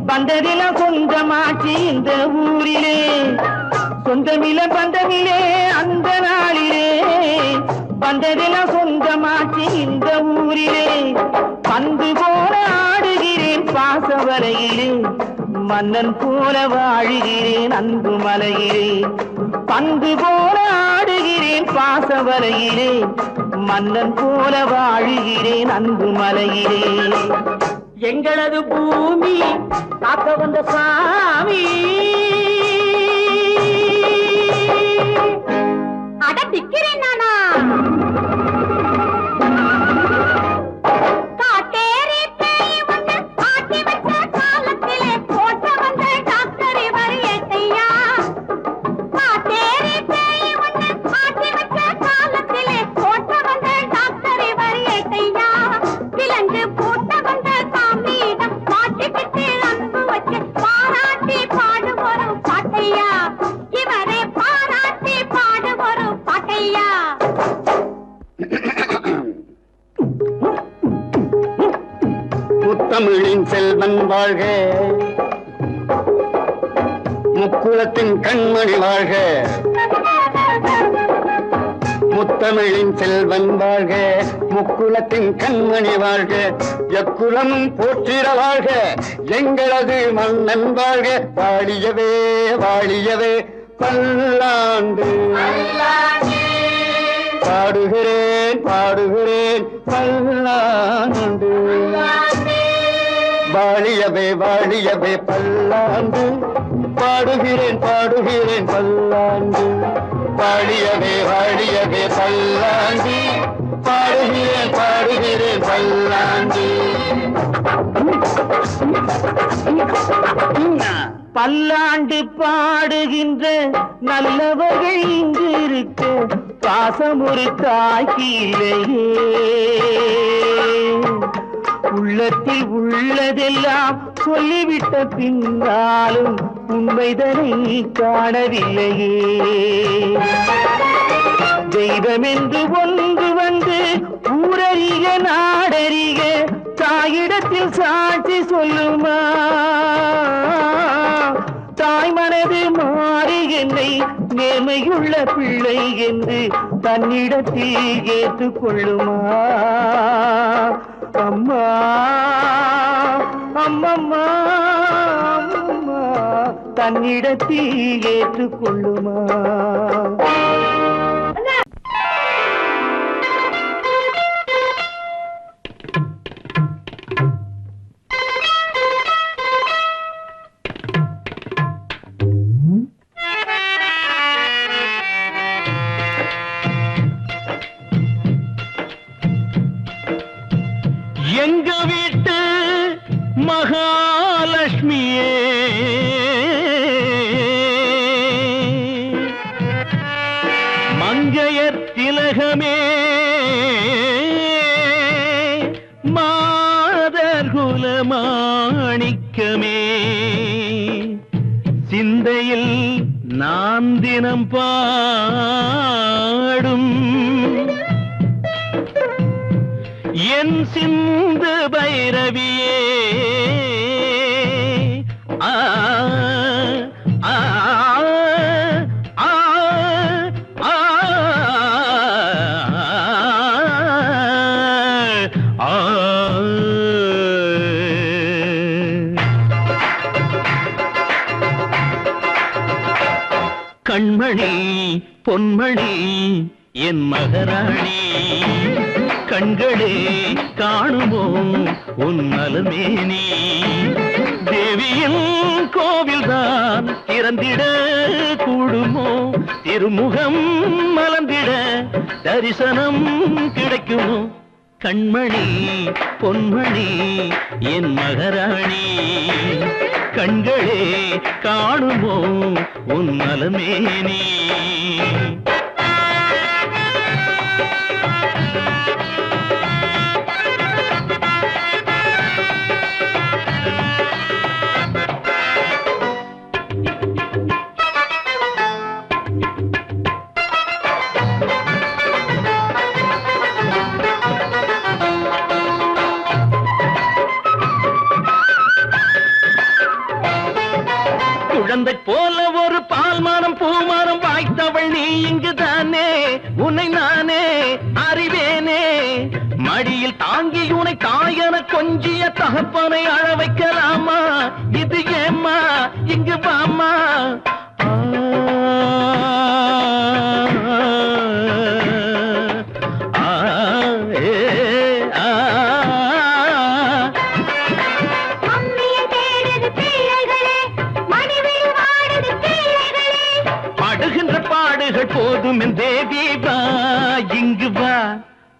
வந்ததிலாம் சொந்தமாச்சு இந்த ஊரிலே. சொந்தமில்லை பந்தமில்லே அந்த நாளிலே வந்ததிலாம் சொந்தமாச்சு இந்த ஊரிலே. பந்து போல ஆடுகிறேன் பாசவரையிலே மன்னன் போல வாழுகிறேன் அன்பு மலையிலே. பந்து போல ஆடுகிறேன் பாசவரையிலே மன்னன் போல வாழுகிறேன் அன்பு மலையிலே. எங்களது பூமி காக்க வந்த சாமி. அட திக்கிறேன் நானா காட்டேரி பேய் வந்து ஆட்டி வச்ச காலத்திலே போட்ட வந்த டாக்டர் இவர் ஏட்டையா. காட்டேரி பேய் வந்து ஆட்டி வச்ச காலத்திலே போட்ட வந்த டாக்டர் இவர் ஏட்டையா. விலங்கு போட்ட வந்த சாமியிடம் மாட்டிக்கிட்டு அன்பு வச்சு பாராட்டி பாடு ஒரு பாட்டையா. இவரே பாராட்டி பாடு ஒரு பாட்டையா. முத்தமிழின் செல்வன் வாழ்க, முக்குலத்தின் கண்மணி வாழ்க. முத்தமிழின் செல்வன் வாழ்க, முக்குலத்தின் கண்மணி வாழ்க. எக்குலமும் போற்றிட வாழ்க, எங்களது மன்னன் வாழ்க. வாழியவே வாழியவே பல்லாண்டு. பாடுகிறேன் பாடுகிறேன் பல்லாண்டு. வாழியவே வாழியவே பல்லாண்டு. பாடுகிறேன் பாடுகிறேன் பல்லாண்டு. வாழியவே வாழியவே பல்லாண்டு. பாடுகிறேன் பாடுகிறேன் பல்லாண்டு. பல்லாண்டு பாடுகின்ற நல்லவர்கள் இங்கு இருக்க பாசம் ஒரு தாய்க்கு இல்லையே. உள்ளத்தில் உள்ளதெல்லாம் சொல்லிவிட்ட பின்னாலும் உண்மைதனை காணவில்லையே. தெய்வம் என்று ஒன்று வந்து ஊரறிக நாடறிக தாயிடத்தில் சாட்சி சொல்லுமா. தாய் மனது மாறி என்னை நேர்மையுள்ள பிள்ளை என்று தன்னிடத்தில் ஏற்றுக்கொள்ளுமா. அம்மா அம்மம்மா அம்மா தன்னிடத்தில் ஏற்றுக்கொள்ளுமா. எங்க வீட்டு மகாலட்சுமியே மங்கையர் திலகமே மாதர் குலமாணிக்கமே சிந்தையில் நான் தினம் பாடும் என் சிந்து பைரவியே. ஆ ஆ ஆ ஆ ஆ கண்மணி பொன்மணி என் மகராணி கண்களே காணுமோ உன் நலமேனி. தேவியின் கோவில்தான் திறந்திட கூடுமோ திருமுகம் மலர்ந்திட தரிசனம் கிடைக்குமோ. கண்மணி பொன்மணி என் மகராணி கண்களே காணுமோ உன் நலமேனி குழந்தை போல ஒரு பால்மானம் பூமானம் வாய்த்தவள் நீ இங்குதானே உன்னை நானே அறிவேனே மடியில் தாங்கி உனை தாயன கொஞ்சிய தகப்பனை அழ வைக்கலாமா இது ஏம்மா இங்கு வாமா போதும் என் தேவி வா இங்கு வா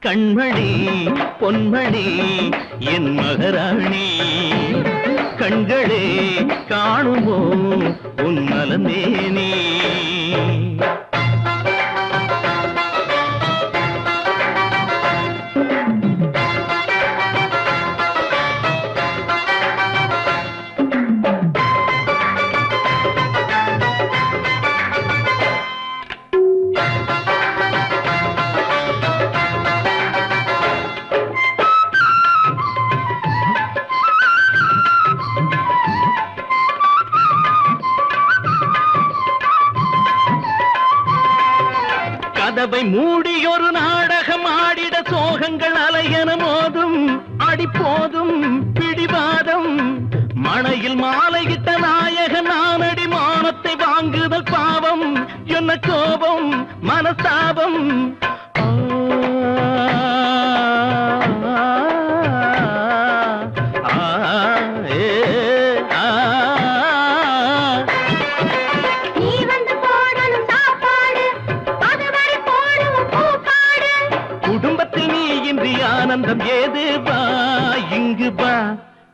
கண்மணி பொன்மணி என் மகராணி கண்களே காணுமோ உன் நலமேனி கதவை மூடி ஒரு நாடகம் ஆடிட சோகங்கள் அலையன மோதும் அடிப்போதும் பிடிவாதம் மணையில் மாலையிட்ட நாயகன் நானடி மானத்தை வாங்குதல் பாவம் என்ன கோபம் மனஸ்தாபம் குடும்பத்தில் நீ இன்றி ஆனந்தம் ஏது வா இங்கு வா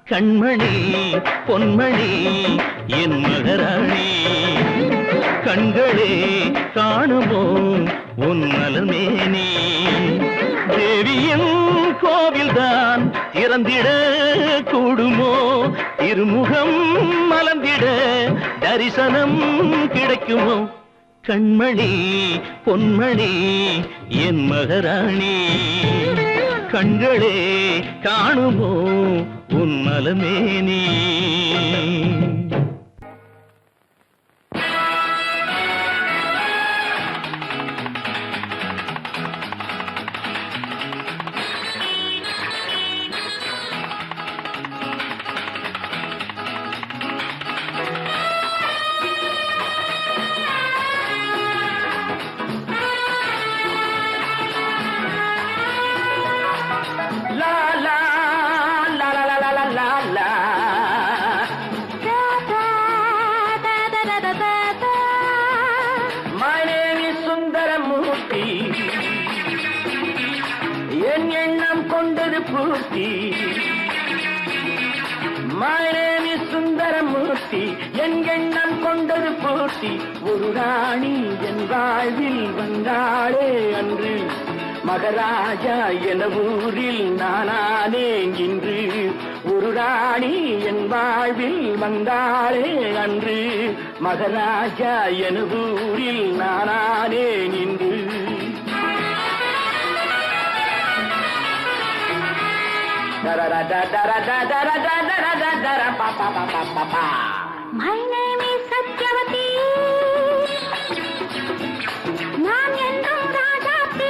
கண்மணி பொன்மணி என் மகராணி கண்களே காணுமோ உன் நலமேனி தேவியின் கோவில்தான் திறந்திட கூடுமோ இருமுகம் மலர்ந்திட தரிசனம் கிடைக்குமோ கண்மணி பொன்மணி என் மகராணி கண்களே காணுமோ உன் நலமேனி என் எண்ணம் கொண்டது பூர்த்தி My name is சுந்தரமூர்த்தி என் எண்ணம் கொண்டது பூர்த்தி ஒரு ராணி என் வாழ்வில் வந்தாளே அன்று மகராஜா என ஊரில் நானானேன் இன்று ஒரு ராணி என் வாழ்வில் வந்தாளே அன்று மகராஜா என ஊரில் நானானேன் இன்று My name is Satyavati. நான் என்றும் Rajathi.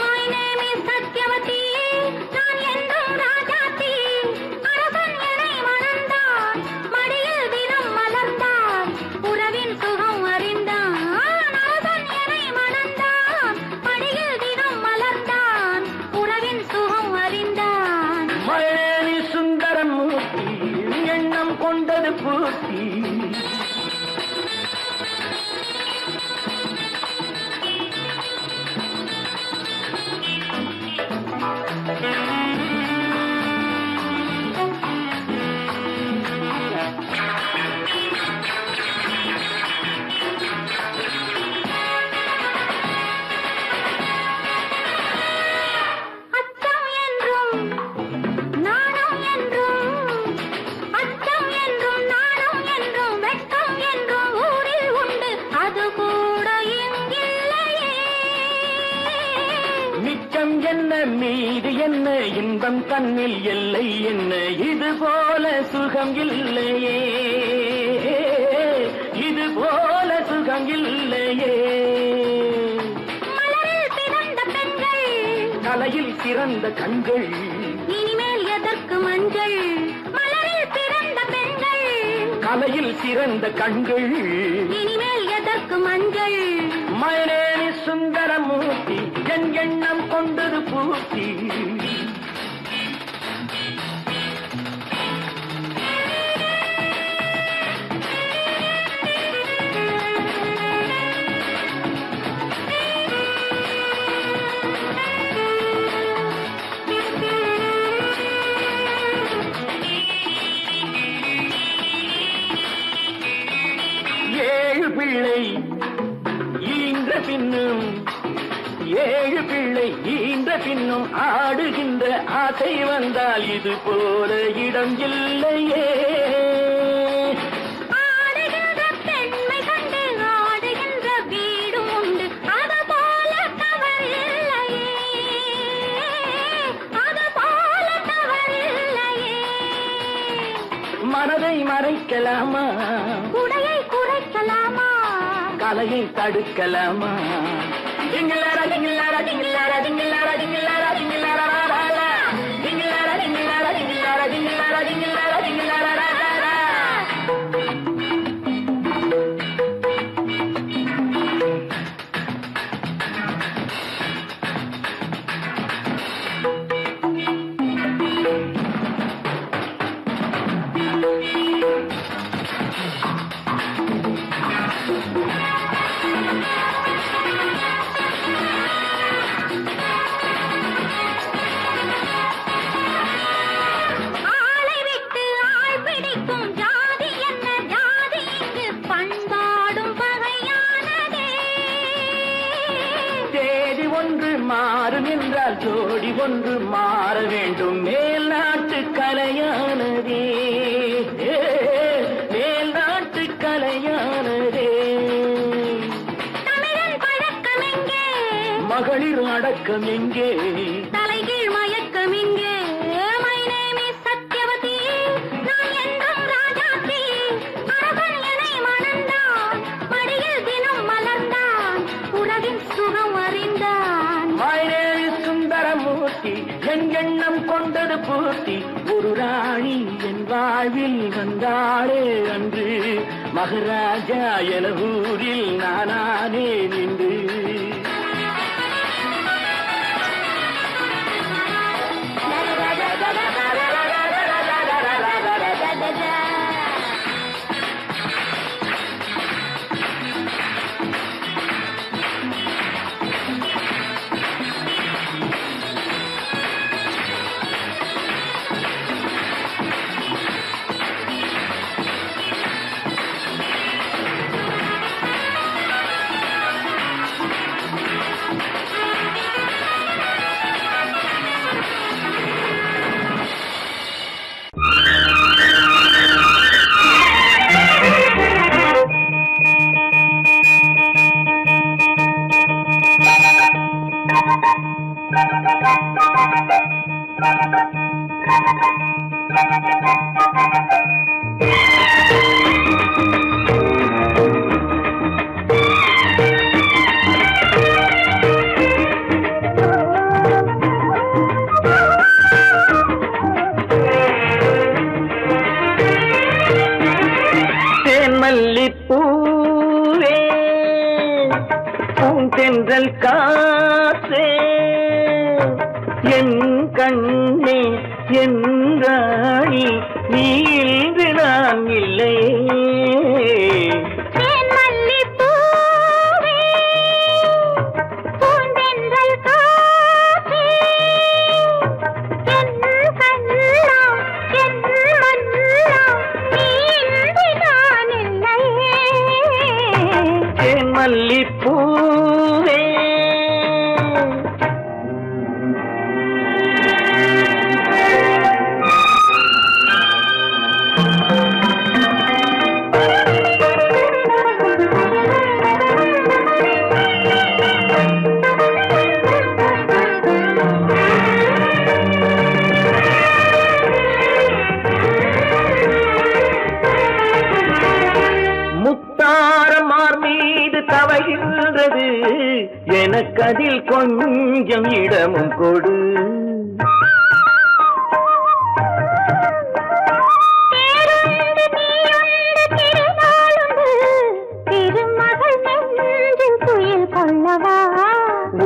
My name is Satyavati. நான் என்றும் ராஜாத்தி. அரசன் என்னை மணந்தான். மடியில் தினம் மலர்ந்தான். உறவின் சுகம் அறிந்தான். அரசன் என்னை மணந்தான். மடியில் தினம் மலர்ந்தான். உறவின் சுகம் அறிந்தான். My name is சுந்தரமூர்த்தி மீது என்ன இன்பம் தன்னில் எல்லை என்ன இது போல சுகம் இல்லையே இது போல சுகம் இல்லையே மலரில் பிறந்த பெண்கள் கலையில் சிறந்த கண்கள் இனிமேல் எதற்கு மஞ்சள் மலரில் பிறந்த பெண்கள் கலையில் சிறந்த கண்கள் இனிமேல் எதற்கு மஞ்சள் மயனேனி சுந்தரமூர்த்தி என் எண்ணம் கொண்டது பூர்த்தி ஏழு பிள்ளை ஈன்ற பின்னும் ஏழு பிள்ளை ஈன்ற பின்னும் ஆடுகின்ற ஆசை வந்தால் இது போல இடம் இல்லையே ஆடுகின்ற பெண்மை கண்டு ஆடுகின்ற வீடும் உண்டு அது போல தவறில்லையே அது போல தவறில்லையே மனதை மறைக்கலாமா உடையை குறைக்கலாமா கலையை தடுக்கலாமா டிங்கிலாரா டிங்கிலாரா டிங்கிலாரா டிங்கிலாரா டிங்கிலாரா டிங்கிலாரா ராரா டிங்கிலாரா டிங்கிலாரா டிங்கிலாரா டிங்கிலாரா டிங்கிலாரா டிங்கிலாரா ராரா ஆளை விட்டு ஆள் பிடிக்கும் ஜாதி என்ன ஜாதி இங்கு பண்பாடும் பகையானதே தேதி ஒன்று மாறும் என்றால் ஜோடி ஒன்று மாற வேண்டும் மேல்நாட்டு கலையானதே மேல்நாட்டு கலையானதே தமிழன் பழக்கம் எங்கே மகளிர் அடக்கம் எங்கே தலைகீழ் மயக்கம் இங்கே My name is சத்யவதி நான் என்றும் ராஜாத்தி அரசன் என்னை மணந்தான் மடியில் தினம் மலர்ந்தான் உலகின் சுகம் அறிந்தான் மாயனேனி சுந்தரமூர்த்தி என் எண்ணம் கொண்டது பூர்த்தி ஒரு ராணி என் வாழ்வில் வந்தாளே அன்று மகாராஜா என ஊரில் நானானே நின்று தேன்மல்லிப்பூவே பூந்தென்றல் காற்றே என் கண்ணே என் ராணி நீ இன்று நான் இல்லை தேன்மல்லிப்பூவே, பூந்தென்றல் காற்றே, என் கண்ணா, என் மன்னா, நீ இன்றி நான் இல்லையே. தேன்மல்லிப்பூவே தாரமார் மீது தவகின்றது எனக்கதில் கொஞ்சம் இடமும் கொடு.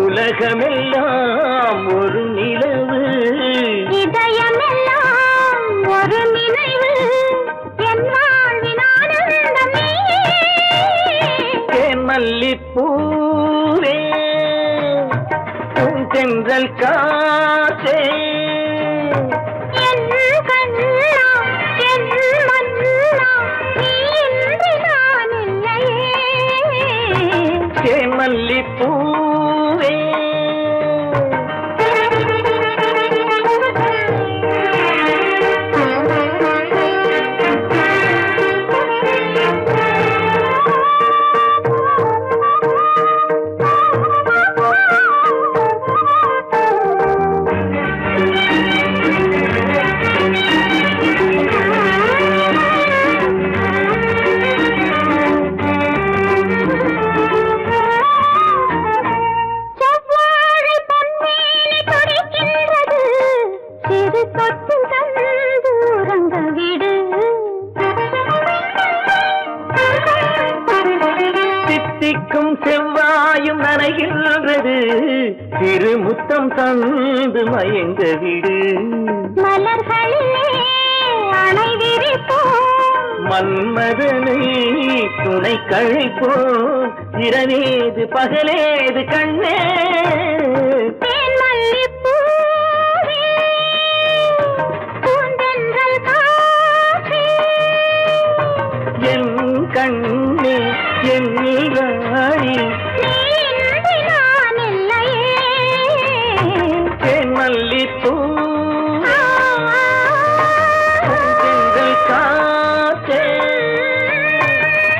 உலகமெல்லாம் ஒரு நிலவு, இதயமெல்லாம் ஒரு நினைவு, என் வாழ்வின் ஆனந்தமே. தேன் மல்லிப்பூவே தென்றல் காற்றே, என் கண்ணா என் மன்னா நீ இன்றி நான் இல்லையே. தேன் மல்லிப்பூவே செவ்வாயும் நனைகின்றது, திருமுத்தம் தந்து மயங்க விடு. மலர்களிலே அணை விரிப்போம், மன்மதனை துணை கழிப்போம், இரவேது பகலேது கண்ணே. தேன் மல்லிப்பூவே பூந்தென்றல் காற்றே, என் கண்ணே என் ராணி நீ இன்றி நான் இல்லையே. தேன் மல்லிப்பூ தென்றல் காற்றே,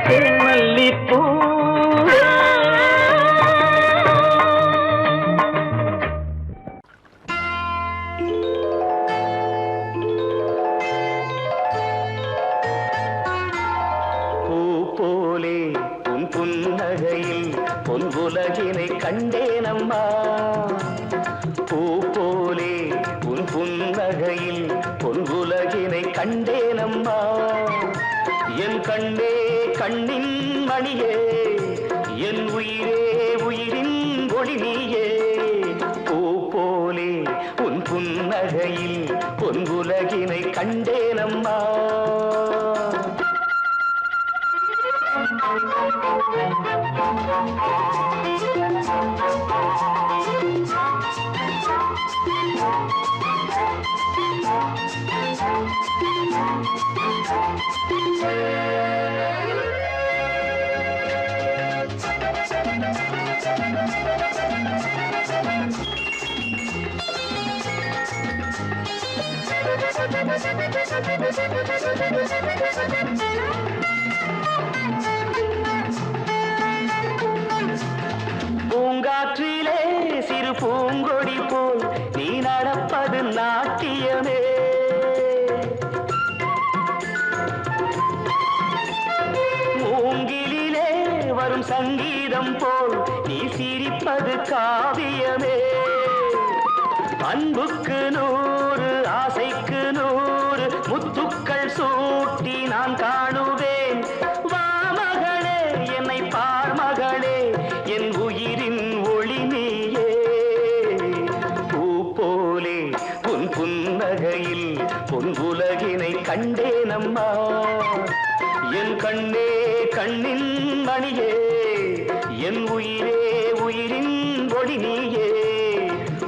தேன் மல்லிப்பூ. பூ போலே உன் புன்னகையில் பொன் உலகினை கண்டேனம்மா. பூ போலே உன் புன்னகையில் பொன் உலகினை கண்டேனம்மா. என் கண்ணே கண்ணின் மணியே, என் உயிரே உயிரின் ஒளி நீயே. பூ போலே உன் புன்னகையில் பொன் உலகினை கண்டேனம்மா. பூங்காற்றிலே சிறு பூங்கொடி போல் நீ நடப்பது நாட்டியமே. மூங்கிலே வரும் சங்கீதம் போல் நீ சிரிப்பது காவியமே. அன்புக்கு 100 ஆசைக்கு 100 முத்துக்கள் சூட்டி நான் காணுவேன். வா மகளே என்னை பார் மகளே, என் உயிரின் ஒளி நீயே. பூ போலே உன் புன்னகையில் பொன் உலகினை கண்டேனம்மா. என் கண்ணே கண்ணின் மணியே, என் உயிரே உயிரின் ஒளி நீயே.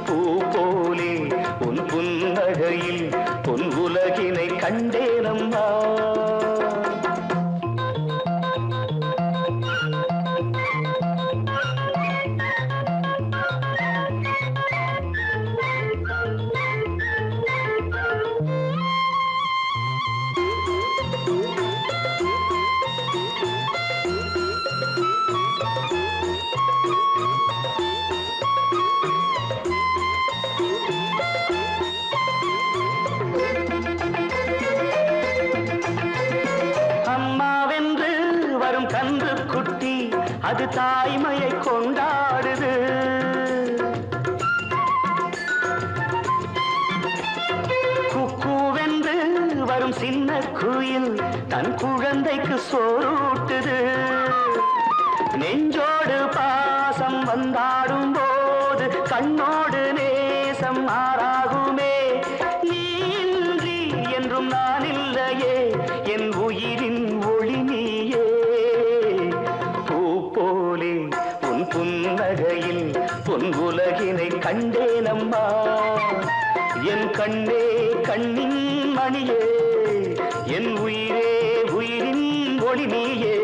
பூ போலே உன் புன்னகையில் பொன் உலகினை கண்டேனம்மா. அது தாய்மையை கொண்டாடுது. குக்கூவென்று வரும் சின்ன குயில் தன் குழந்தைக்கு சோறூட்டுது. நெஞ்சோடு பாசம் வந்தாடும் போது கண்ணோடு நேசம் மாறாகுமே. நீன்றி என்றும் நான் இல்லையே, என் உயிரின் ஒளி நீயே. பூ போலே உன் புன்னகையில் பொன் உலகினை கண்டேனம்மா. என் கண்ணே கண்ணின் மணியே, என் உயிரே உயிரின் ஒளி நீயே.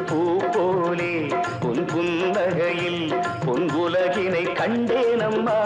பூ போலே உன் புன்னகையில் பொன் உலகினை கண்டேனம்மா.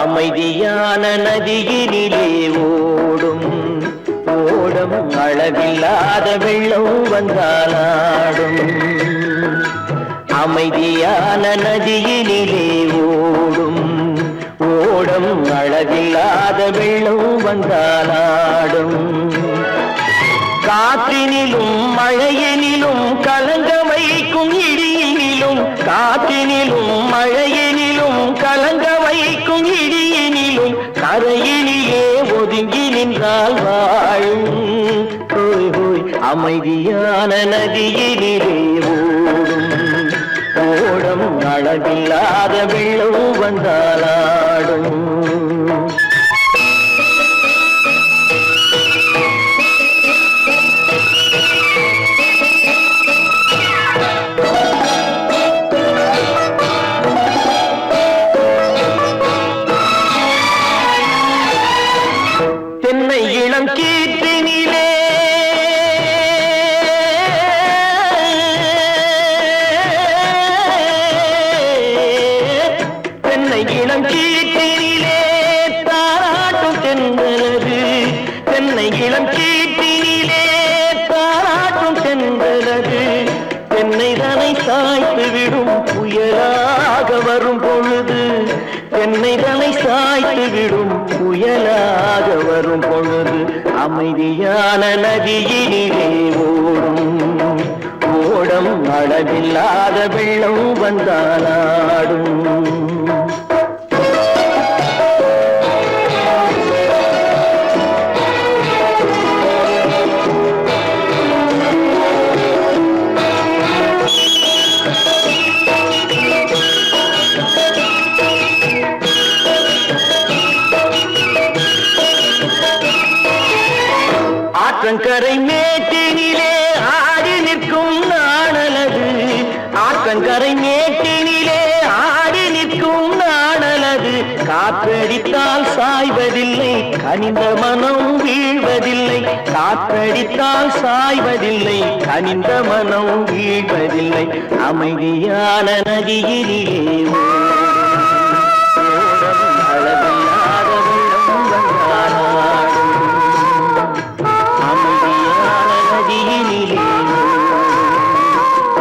அமைதியான நதியினிலே ஓடும் ஓடும் அளவில்லாத வெள்ளம் வந்தாலாடும். அமைதியான நதியினிலே ஓடும் ஓடும் அளவில்லாத வெள்ளம் வந்தாலாடும். காற்றினிலும் மழையினிலும் கலங்க வைக்கும் இடியினிலும், காற்றினிலும் மழையினிலும் கலங்க வைக்கும் இடியினிலும் கரையினிலே ஒதுங்கி நின்றால் வாழும். ஹோய் ஹோய் அமைதியான நதியினிலே ஓடும் ஓடும் அளவில்லாத வெள்ளம் வந்தாலாடும். தென்னை இளம் கீற்றினிலே தென்னை இளம் கீற்றினிலே தாராட்டும் தென்றலது. தென்னை இளம் கீற்றினிலே தாராட்டும் தென்றலது. தென்னை தனை சாய்த்து விடும் புயலாக வரும் பொழுது, தென்னை தனை சாய்த்து விடும் புயலாக வரும் பொழுது அமைதியான நதியினிலே ஓடும் ஓடும் அளவில்லாத வெள்ளம் வந்தாலாடும். ஆற்றங்கரை மேட்டினிலே ஆடி நிற்கும் நாணலது. ஆற்றங்கரை மேட்டினிலே ஆடி நிற்கும் நாணலது. காற்றடித்தால் சாய்வதில்லை, கனிந்த மனம் வீழ்வதில்லை. காற்றடித்தால் சாய்வதில்லை, கனிந்த மனம் வீழ்வதில்லை. அமைதியான நதியினிலே ஓடும் அளவில்லாத வெள்ளம் வந்தாலாடும். அமைதியான நதியினிலே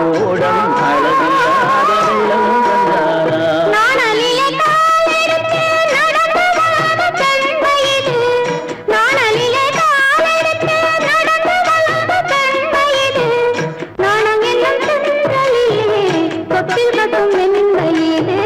ஓடும் அளவில்லாத வெள்ளம் வந்தாலாடும். நாணலிலே காலெடுத்து நடந்து வளர்ந்த பெண் வயது. நாணலிலே காலெடுத்து நடந்து வளர்ந்த பெண் வயது. நாணம் என்னும் செங்கலிலே தொட்டில் கட்டும் என் வயது.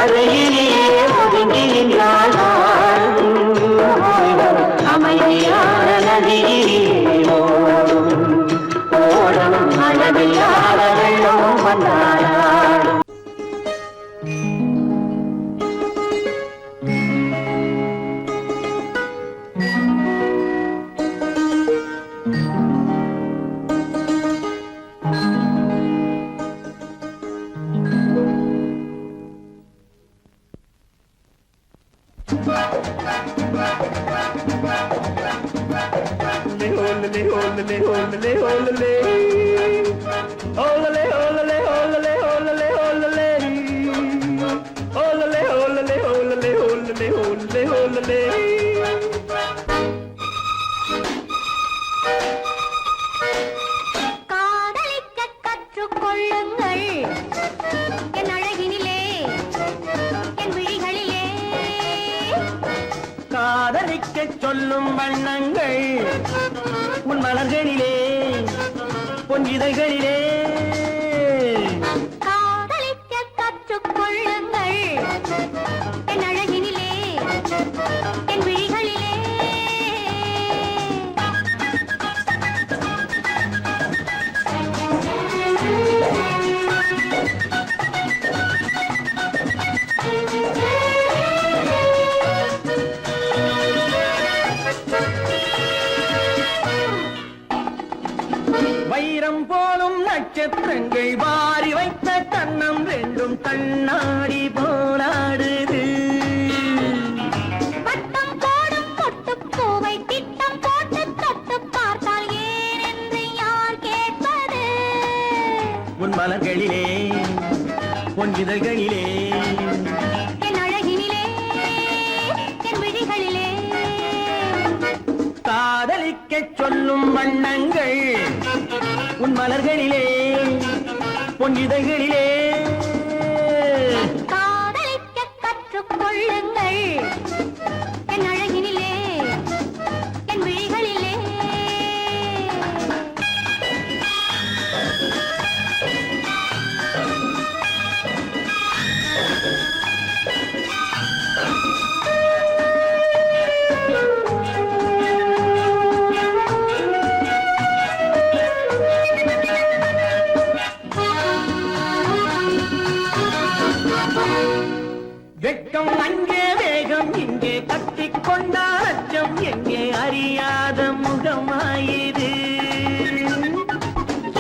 அறையிலே ஒதுங்கி நின்றாள் அமைதியான நதியிலே ஓடும் ஓடும் அளவில்லாத வெள்ளம் வந்தாளாடும். காதலிக்க கற்றுக்கொள்ளுங்கள் என் அழகினிலே என் விழிகளிலே காதலிக்க சொல்லும் வண்ணங்கள் உன் மலர்களிலே பொன் இதழ்களிலே காதலிக்க கற்றுக்கொள்ளுங்கள் என் அழகினிலே என் விழிகளிலே வைரம் போலும் நட்சத்திரங்கள் வாரி வைத்த கண்ணம் ரெண்டும் கண்ணாடி போலாடுது. வட்டம் போடும் பொட்டுப்பூவை திட்டம் போட்டு தொட்டு பார்த்தால் ஏன் என்று யார் கேட்பது? உன் மலர்களிலே பொன் இதழ்களிலே என் அழகினிலே என் விழிகளிலே காதலிக்க சொல்லும் வண்ணங்கள் உன் மலர்களிலே பொன் இதழ்களிலே காதலிக்க கற்றுக்கொள்ளுங்கள் என் அழகினிலே என் விழிகளிலே வெட்கம் அங்கே வேகம் இங்கே கட்டிக் கொண்டால் அச்சம் எங்கே அறியாத முகமாயிது.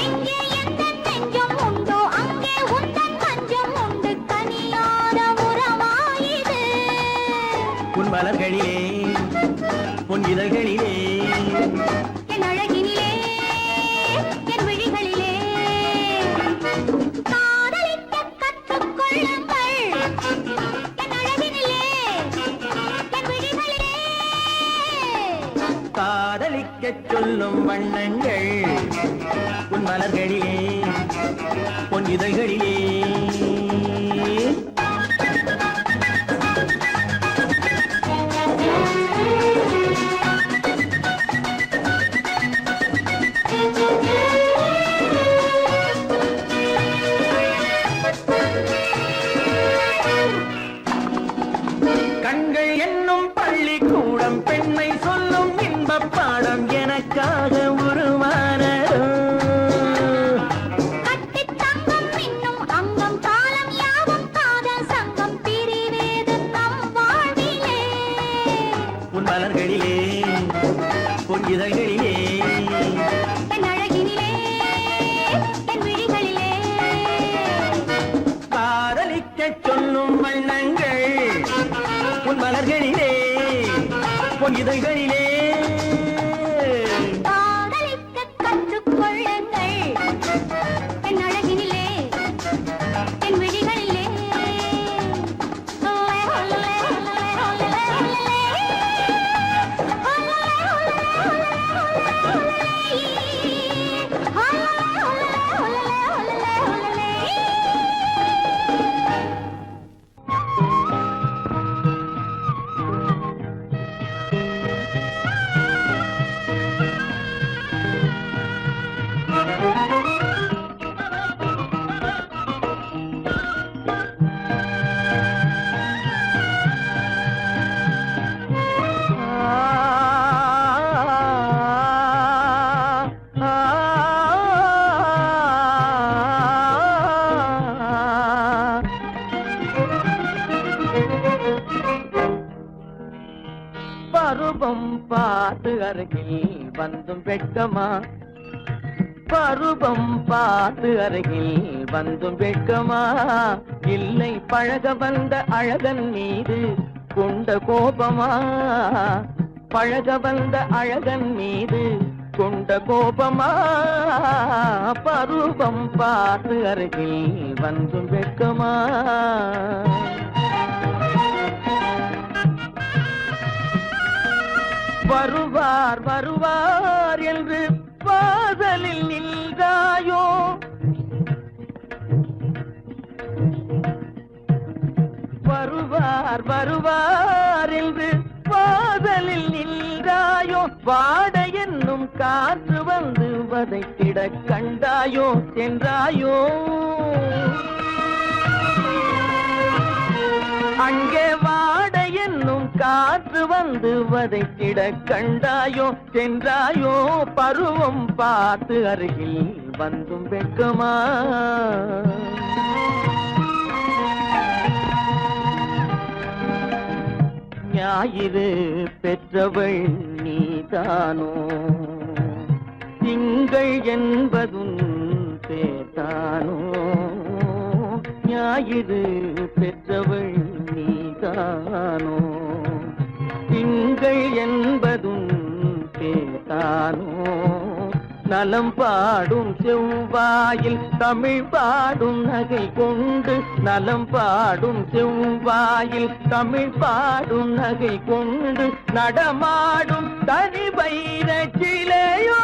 எங்கே எந்த நெஞ்சம் உண்டோ அங்கே உந்தன் மஞ்சம் உண்டு கனியாத உறவாயிது. உன் மலர்களிலே பொன் இதழ்களிலே என் அழகினிலே என் விழிகளிலே காதலிக்க கற்றுக்கொள்ளுங்கள் என் அழகினிலே என் விழிகளிலே காதலிக்க சொல்லும் வண்ணங்கள் உன் மலர்களிலே பொன் இதழ்களிலே கண்கள் என்னும் பள்ளிக்கூடம் பெண்மை சொல்லும் இன்பப் பாடம் எனக்காக உருவானதோ. கட்டித் தங்கம் மின்னும் அங்கம் காலம் யாவும் காதல் சங்கம் பிரிவேது நம் வாழ்விலே. உன் மலர்களிலே பொன் இதழ்களிலே என் அழகினிலே என் விழிகளிலே காதலிக்க சொல்லும் வண்ணங்கள் உன் மலர்களிலே பொன் இதழ்களிலே காதலிக்க கற்றுக்கொள்ளுங்கள் என் அழகினிலே என் விழிகளிலே ஒல்லே, ஒல்லே, ஒல்லே, ஒல்லே, ஒல்லே. ஒல்லே, ஒல்லே, ஒல்லே, ஒல்லே, ஒல்லே. பருவம் பார்த்து அருகில் வந்தும் வெட்கமா பருவம் பார்த்து அருகில் வந்தும் வெட்கமா இல்லை பழக வந்த அழகன் மீது கொண்ட கோபமா பழக வந்த அழகன் மீது கொண்ட கோபமா பருவம் பார்த்து அருகில் வந்தும் வெட்கமா வருவார் வருவார் என்று வாசலில் நின்றாயோ வருவார் வருவார் என்று வாசலில் நின்றாயோ வாட என்னும் காற்று வந்து வதைத்திட கண்டாயோ சென்றாயோ அங்கே வாட என்னும் காற்று வந்து வதைத்திட கண்டாயோ சென்றாயோ பருவம் பார்த்து அருகில் வந்தும் வெட்கமா ஞாயிறு பெற்றவள் நீதானோ திங்கள் என்பதும் பேத்தானோ ஞாயிறு பெற்றவள் நீதானோ திங்கள் என்பதும் பேத்தானோ நலம் பாடும் செவ்வாயில் தமிழ் பாடும் நகை கொண்டு நலம் பாடும் செவ்வாயில் தமிழ் பாடும் நகை கொண்டு நடமாடும் தனி வைர சிலையோ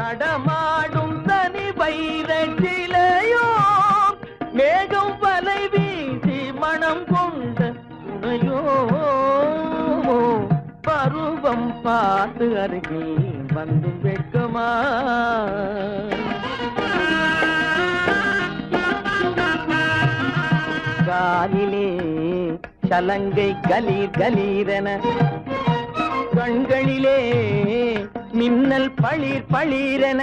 நடமாடும் தனி வைர சிலையோ மேகம் வலை வீசி மனம் கொண்ட துணையோ பருவம் பார்த்து அருகில் வந்து வெட்கமா காலிலே சலங்கை கலீர் கலீரென கண்களிலே மின்னல் பளிர் பளிரென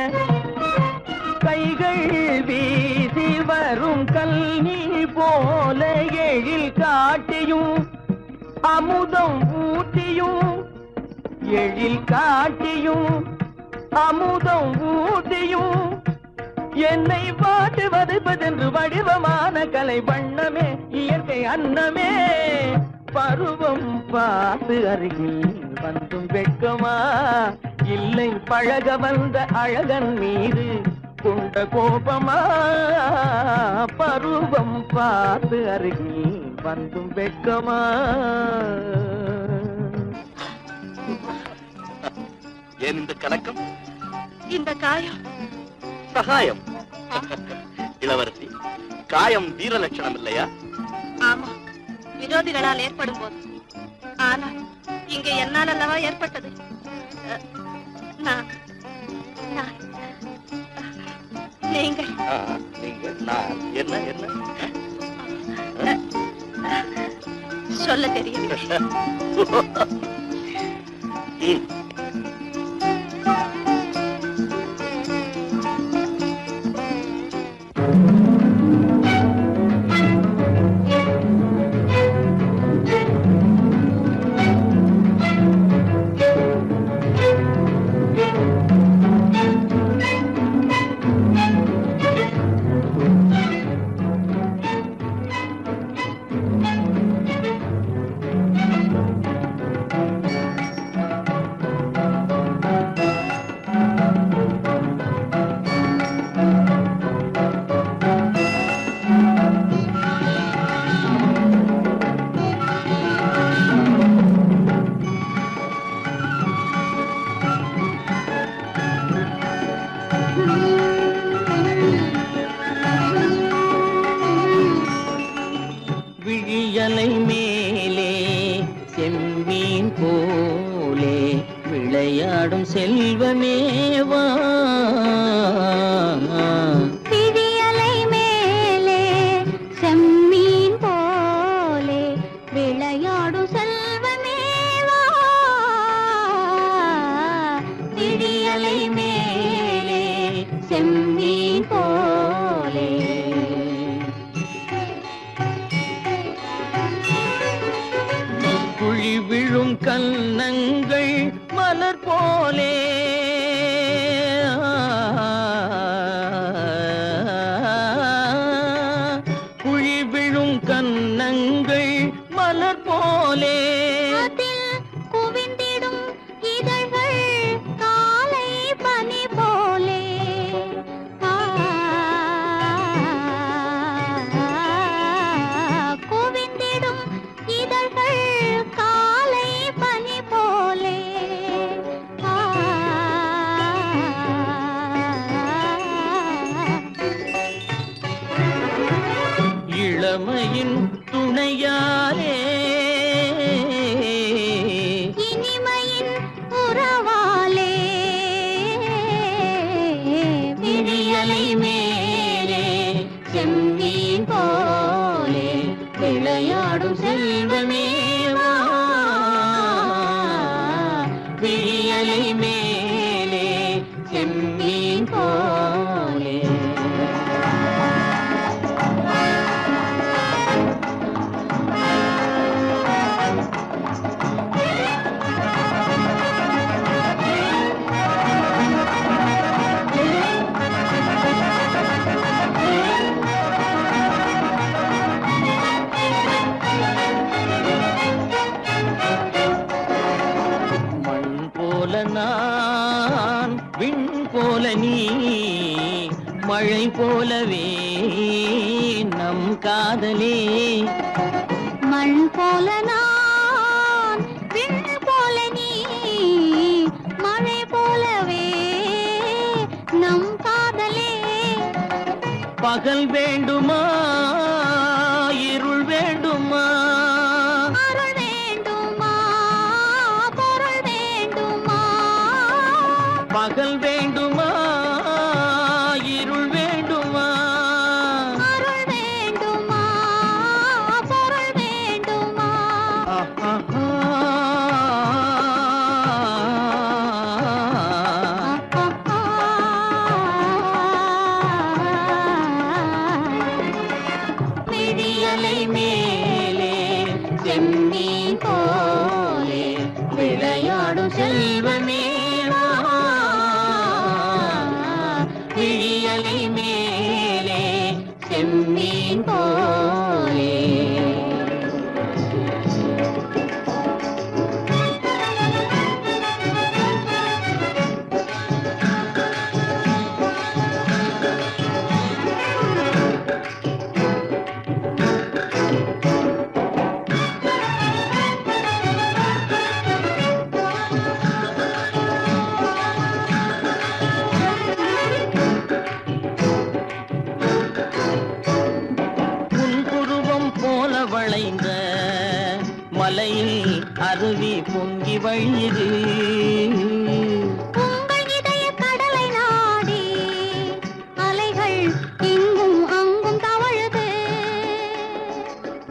கைகள் வீசி வரும் கல்வி போல எழில் காட்டியும் அமுதம் ஊட்டியும் எழில் காட்டியும் அமுதம் ஊட்டியும் என்னை பாட்டு வதைப்பதென்று வடிவமான கலை வண்ணமே இயற்கை அன்னமே பருவம் பார்த்து அருகில் வந்தும் வெட்கமா இல்லை பழக வந்த அழகன் மீது கொண்ட கோபமா பருவம் பார்த்து அருகில் வந்தும் வெட்கமா ஏன் இந்த கலக்கம் இந்த காயம் சகாயம் இளவரசி காயம் வீர லட்சணம் இல்லையா ஆமா விரோதிகளால் ஏற்படும் போது ஆனால் இங்கே என்னால் அல்லவா ஏற்பட்டது நீங்கள் நீங்கள் நான் என்ன என்ன சொல்ல தெரியவில்லை விழியலை மேலே செம்மீன் போலே விளையாடும் செல்வமேவா விழியலை மேலே செம்மீன் போலே விளையாடும் செல்வமேவா விழியலை மேலே செம்மீன் போலே கன்னங்கள் மலர் போலே குழி விழும் கன்னங்கள் மலர் போலே அதில் குவிந்திடும் இதழ்கள் காலை பனி போலே குவிந்திடும் இதழ்கள் காலை பனி போலே இளமையின் துணையாலே இனிமையின் உறவாலே விழியலை மேலே செம்மீன் போலே விளையாடும் செல்வமேவா விழியலை மேலே செம்மீன் போலே மண் போல நான் விண் போல நீ மழை போலவே நம் காதலே மண் போல நான் விண் போல நீ மழை போலவே நம் காதலே பகல் வேண்டுமா இருள் வேண்டுமா அருள் வேண்டுமா பொருள் வேண்டுமா பகல் வேண்டுமா இருள் வேண்டுமா அருள் வேண்டுமா பொருள் வேண்டுமா விழியலை மேலே செம்மீன் போலே விளையாடும் செல்வமேவா விழியலை மேலே செம்மீன் போலே புன்புருவம் போல வளைந்த மலையில் அருவி பொங்கி வழியுது உங்கள் இதய கடலை நாடி அலைகள் இங்கும் அங்கும் தவழுது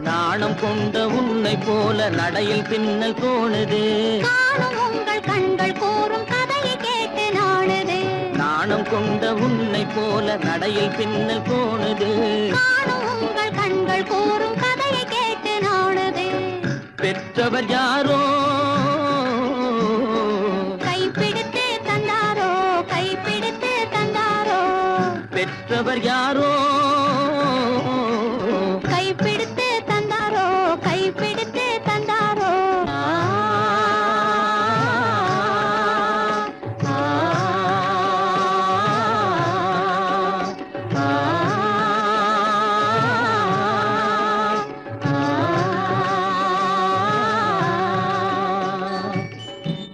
நாணம் கொண்ட உன்னை போல நடையில் பின்னல் தோணுது காணும் உங்கள் கண்கள் கூறும் கதையை கேட்டு நாடுது நாணம் கொண்ட உன்னை போல நடையில் பின்னல் தோணுது காணும் உங்கள் கண்கள் கூறும் கதையை கேட்டு நாடுது பெற்றவர் யாரோ கைப்பிடித்து தந்தாரோ கைப்பிடித்து தந்தாரோ பெற்றவர் யாரோ கைப்பிடித்து தந்தாரோ கைப்பிடித்து தந்தாரோ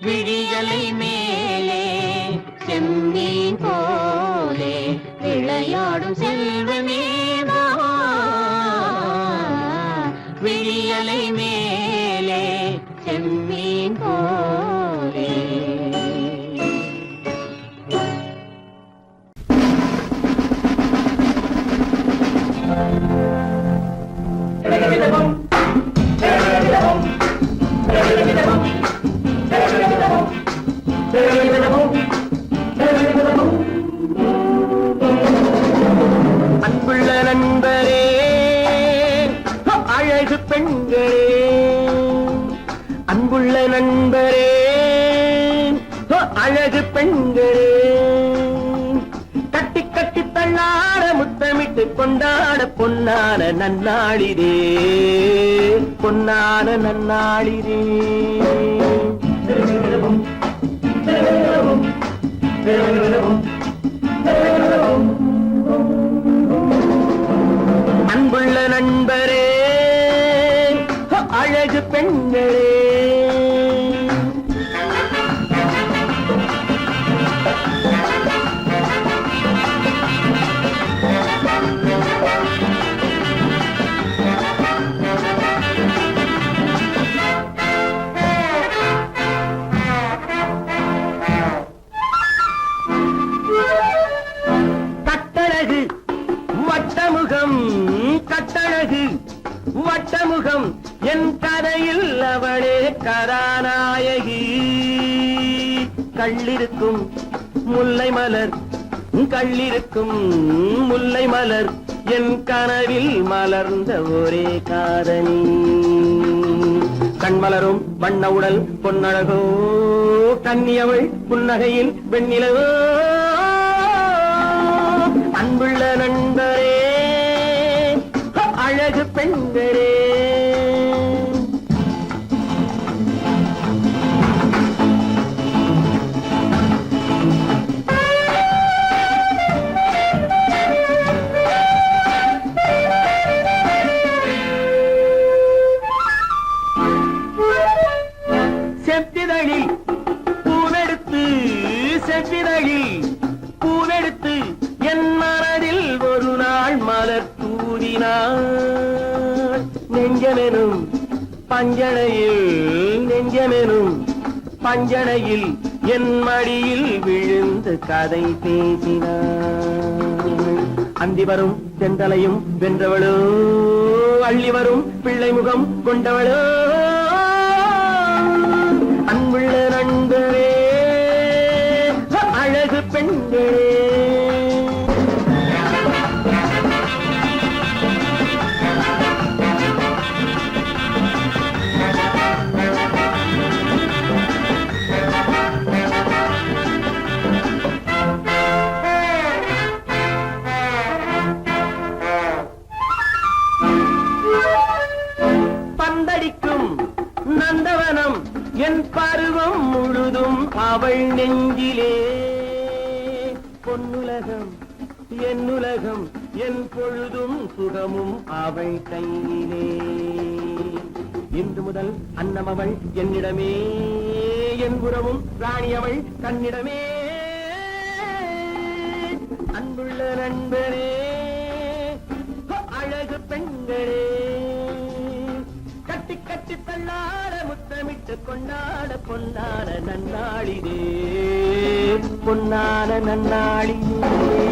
விழியலை மேலே செம்மீன் போலே விளையாடும் செல்வமேவா விழியலை மேலே செம்மீன் போலே அன்புள்ள நண்பரே அழகு பெண்களே நண்பரே அழகு பெண்களே கட்டி கட்டி தள்ளாட முத்தமிட்டு கொண்டாட பொன்னான நன்னாளிதே பொன்னான நன்னாளிதே அன்புள்ள நண்பரே அழகு பெண்களே கட்டழகு வட்டமுகம் கட்டழகு வட்டமுகம் என் கதையில் அவளே கதாநாயகி கள்ளிருக்கும் முல்லை மலர் கள்ளிருக்கும் முல்லை மலர் என் கனவில் மலர்ந்த ஒரே காதலி கண்மலரும் வண்ண உடல் பொன்னழகோ கன்னியவள் புன்னகையில் வெண்ணிலவோ அன்புள்ள நண்பரே அழகு பெண்களே செவ்விதழில் பூவெடுத்து செவ்விதழில் பூவெடுத்து என் மனதில் ஒரு நாள் மலர் தூதினாள் நெஞ்சமெனும் பஞ்சனையில் நெஞ்சமெனும் பஞ்சனையில் என் மடியில் விழுந்து கதை பேசினாள் அந்தி வரும் செந்தலையும் வென்றவளோ அள்ளி வரும் பிள்ளை முகம் கொண்டவளோ அன்புள்ள நண்பரே அழகு பெண்களே பந்தடிக்கும் நந்தவனம் என் பருவம் முழுதும் அவள் நெஞ்சிலே பொன்னுலகம் என்னுலகம் என் பொழுதும் சுகமும் அவள் கையிலே இன்று முதல் அன்னமவள் என்னிடமே என் புறமும் ராணியவள் கண்ணிடமே அன்புள்ள நண்பரே அழகு பெண்களே கட்டி கட்டி தள்ளாட முத்தமிட்டு கொண்டாட பொன்னான நன்னாளிதே பொன்னான நன்னாளிதே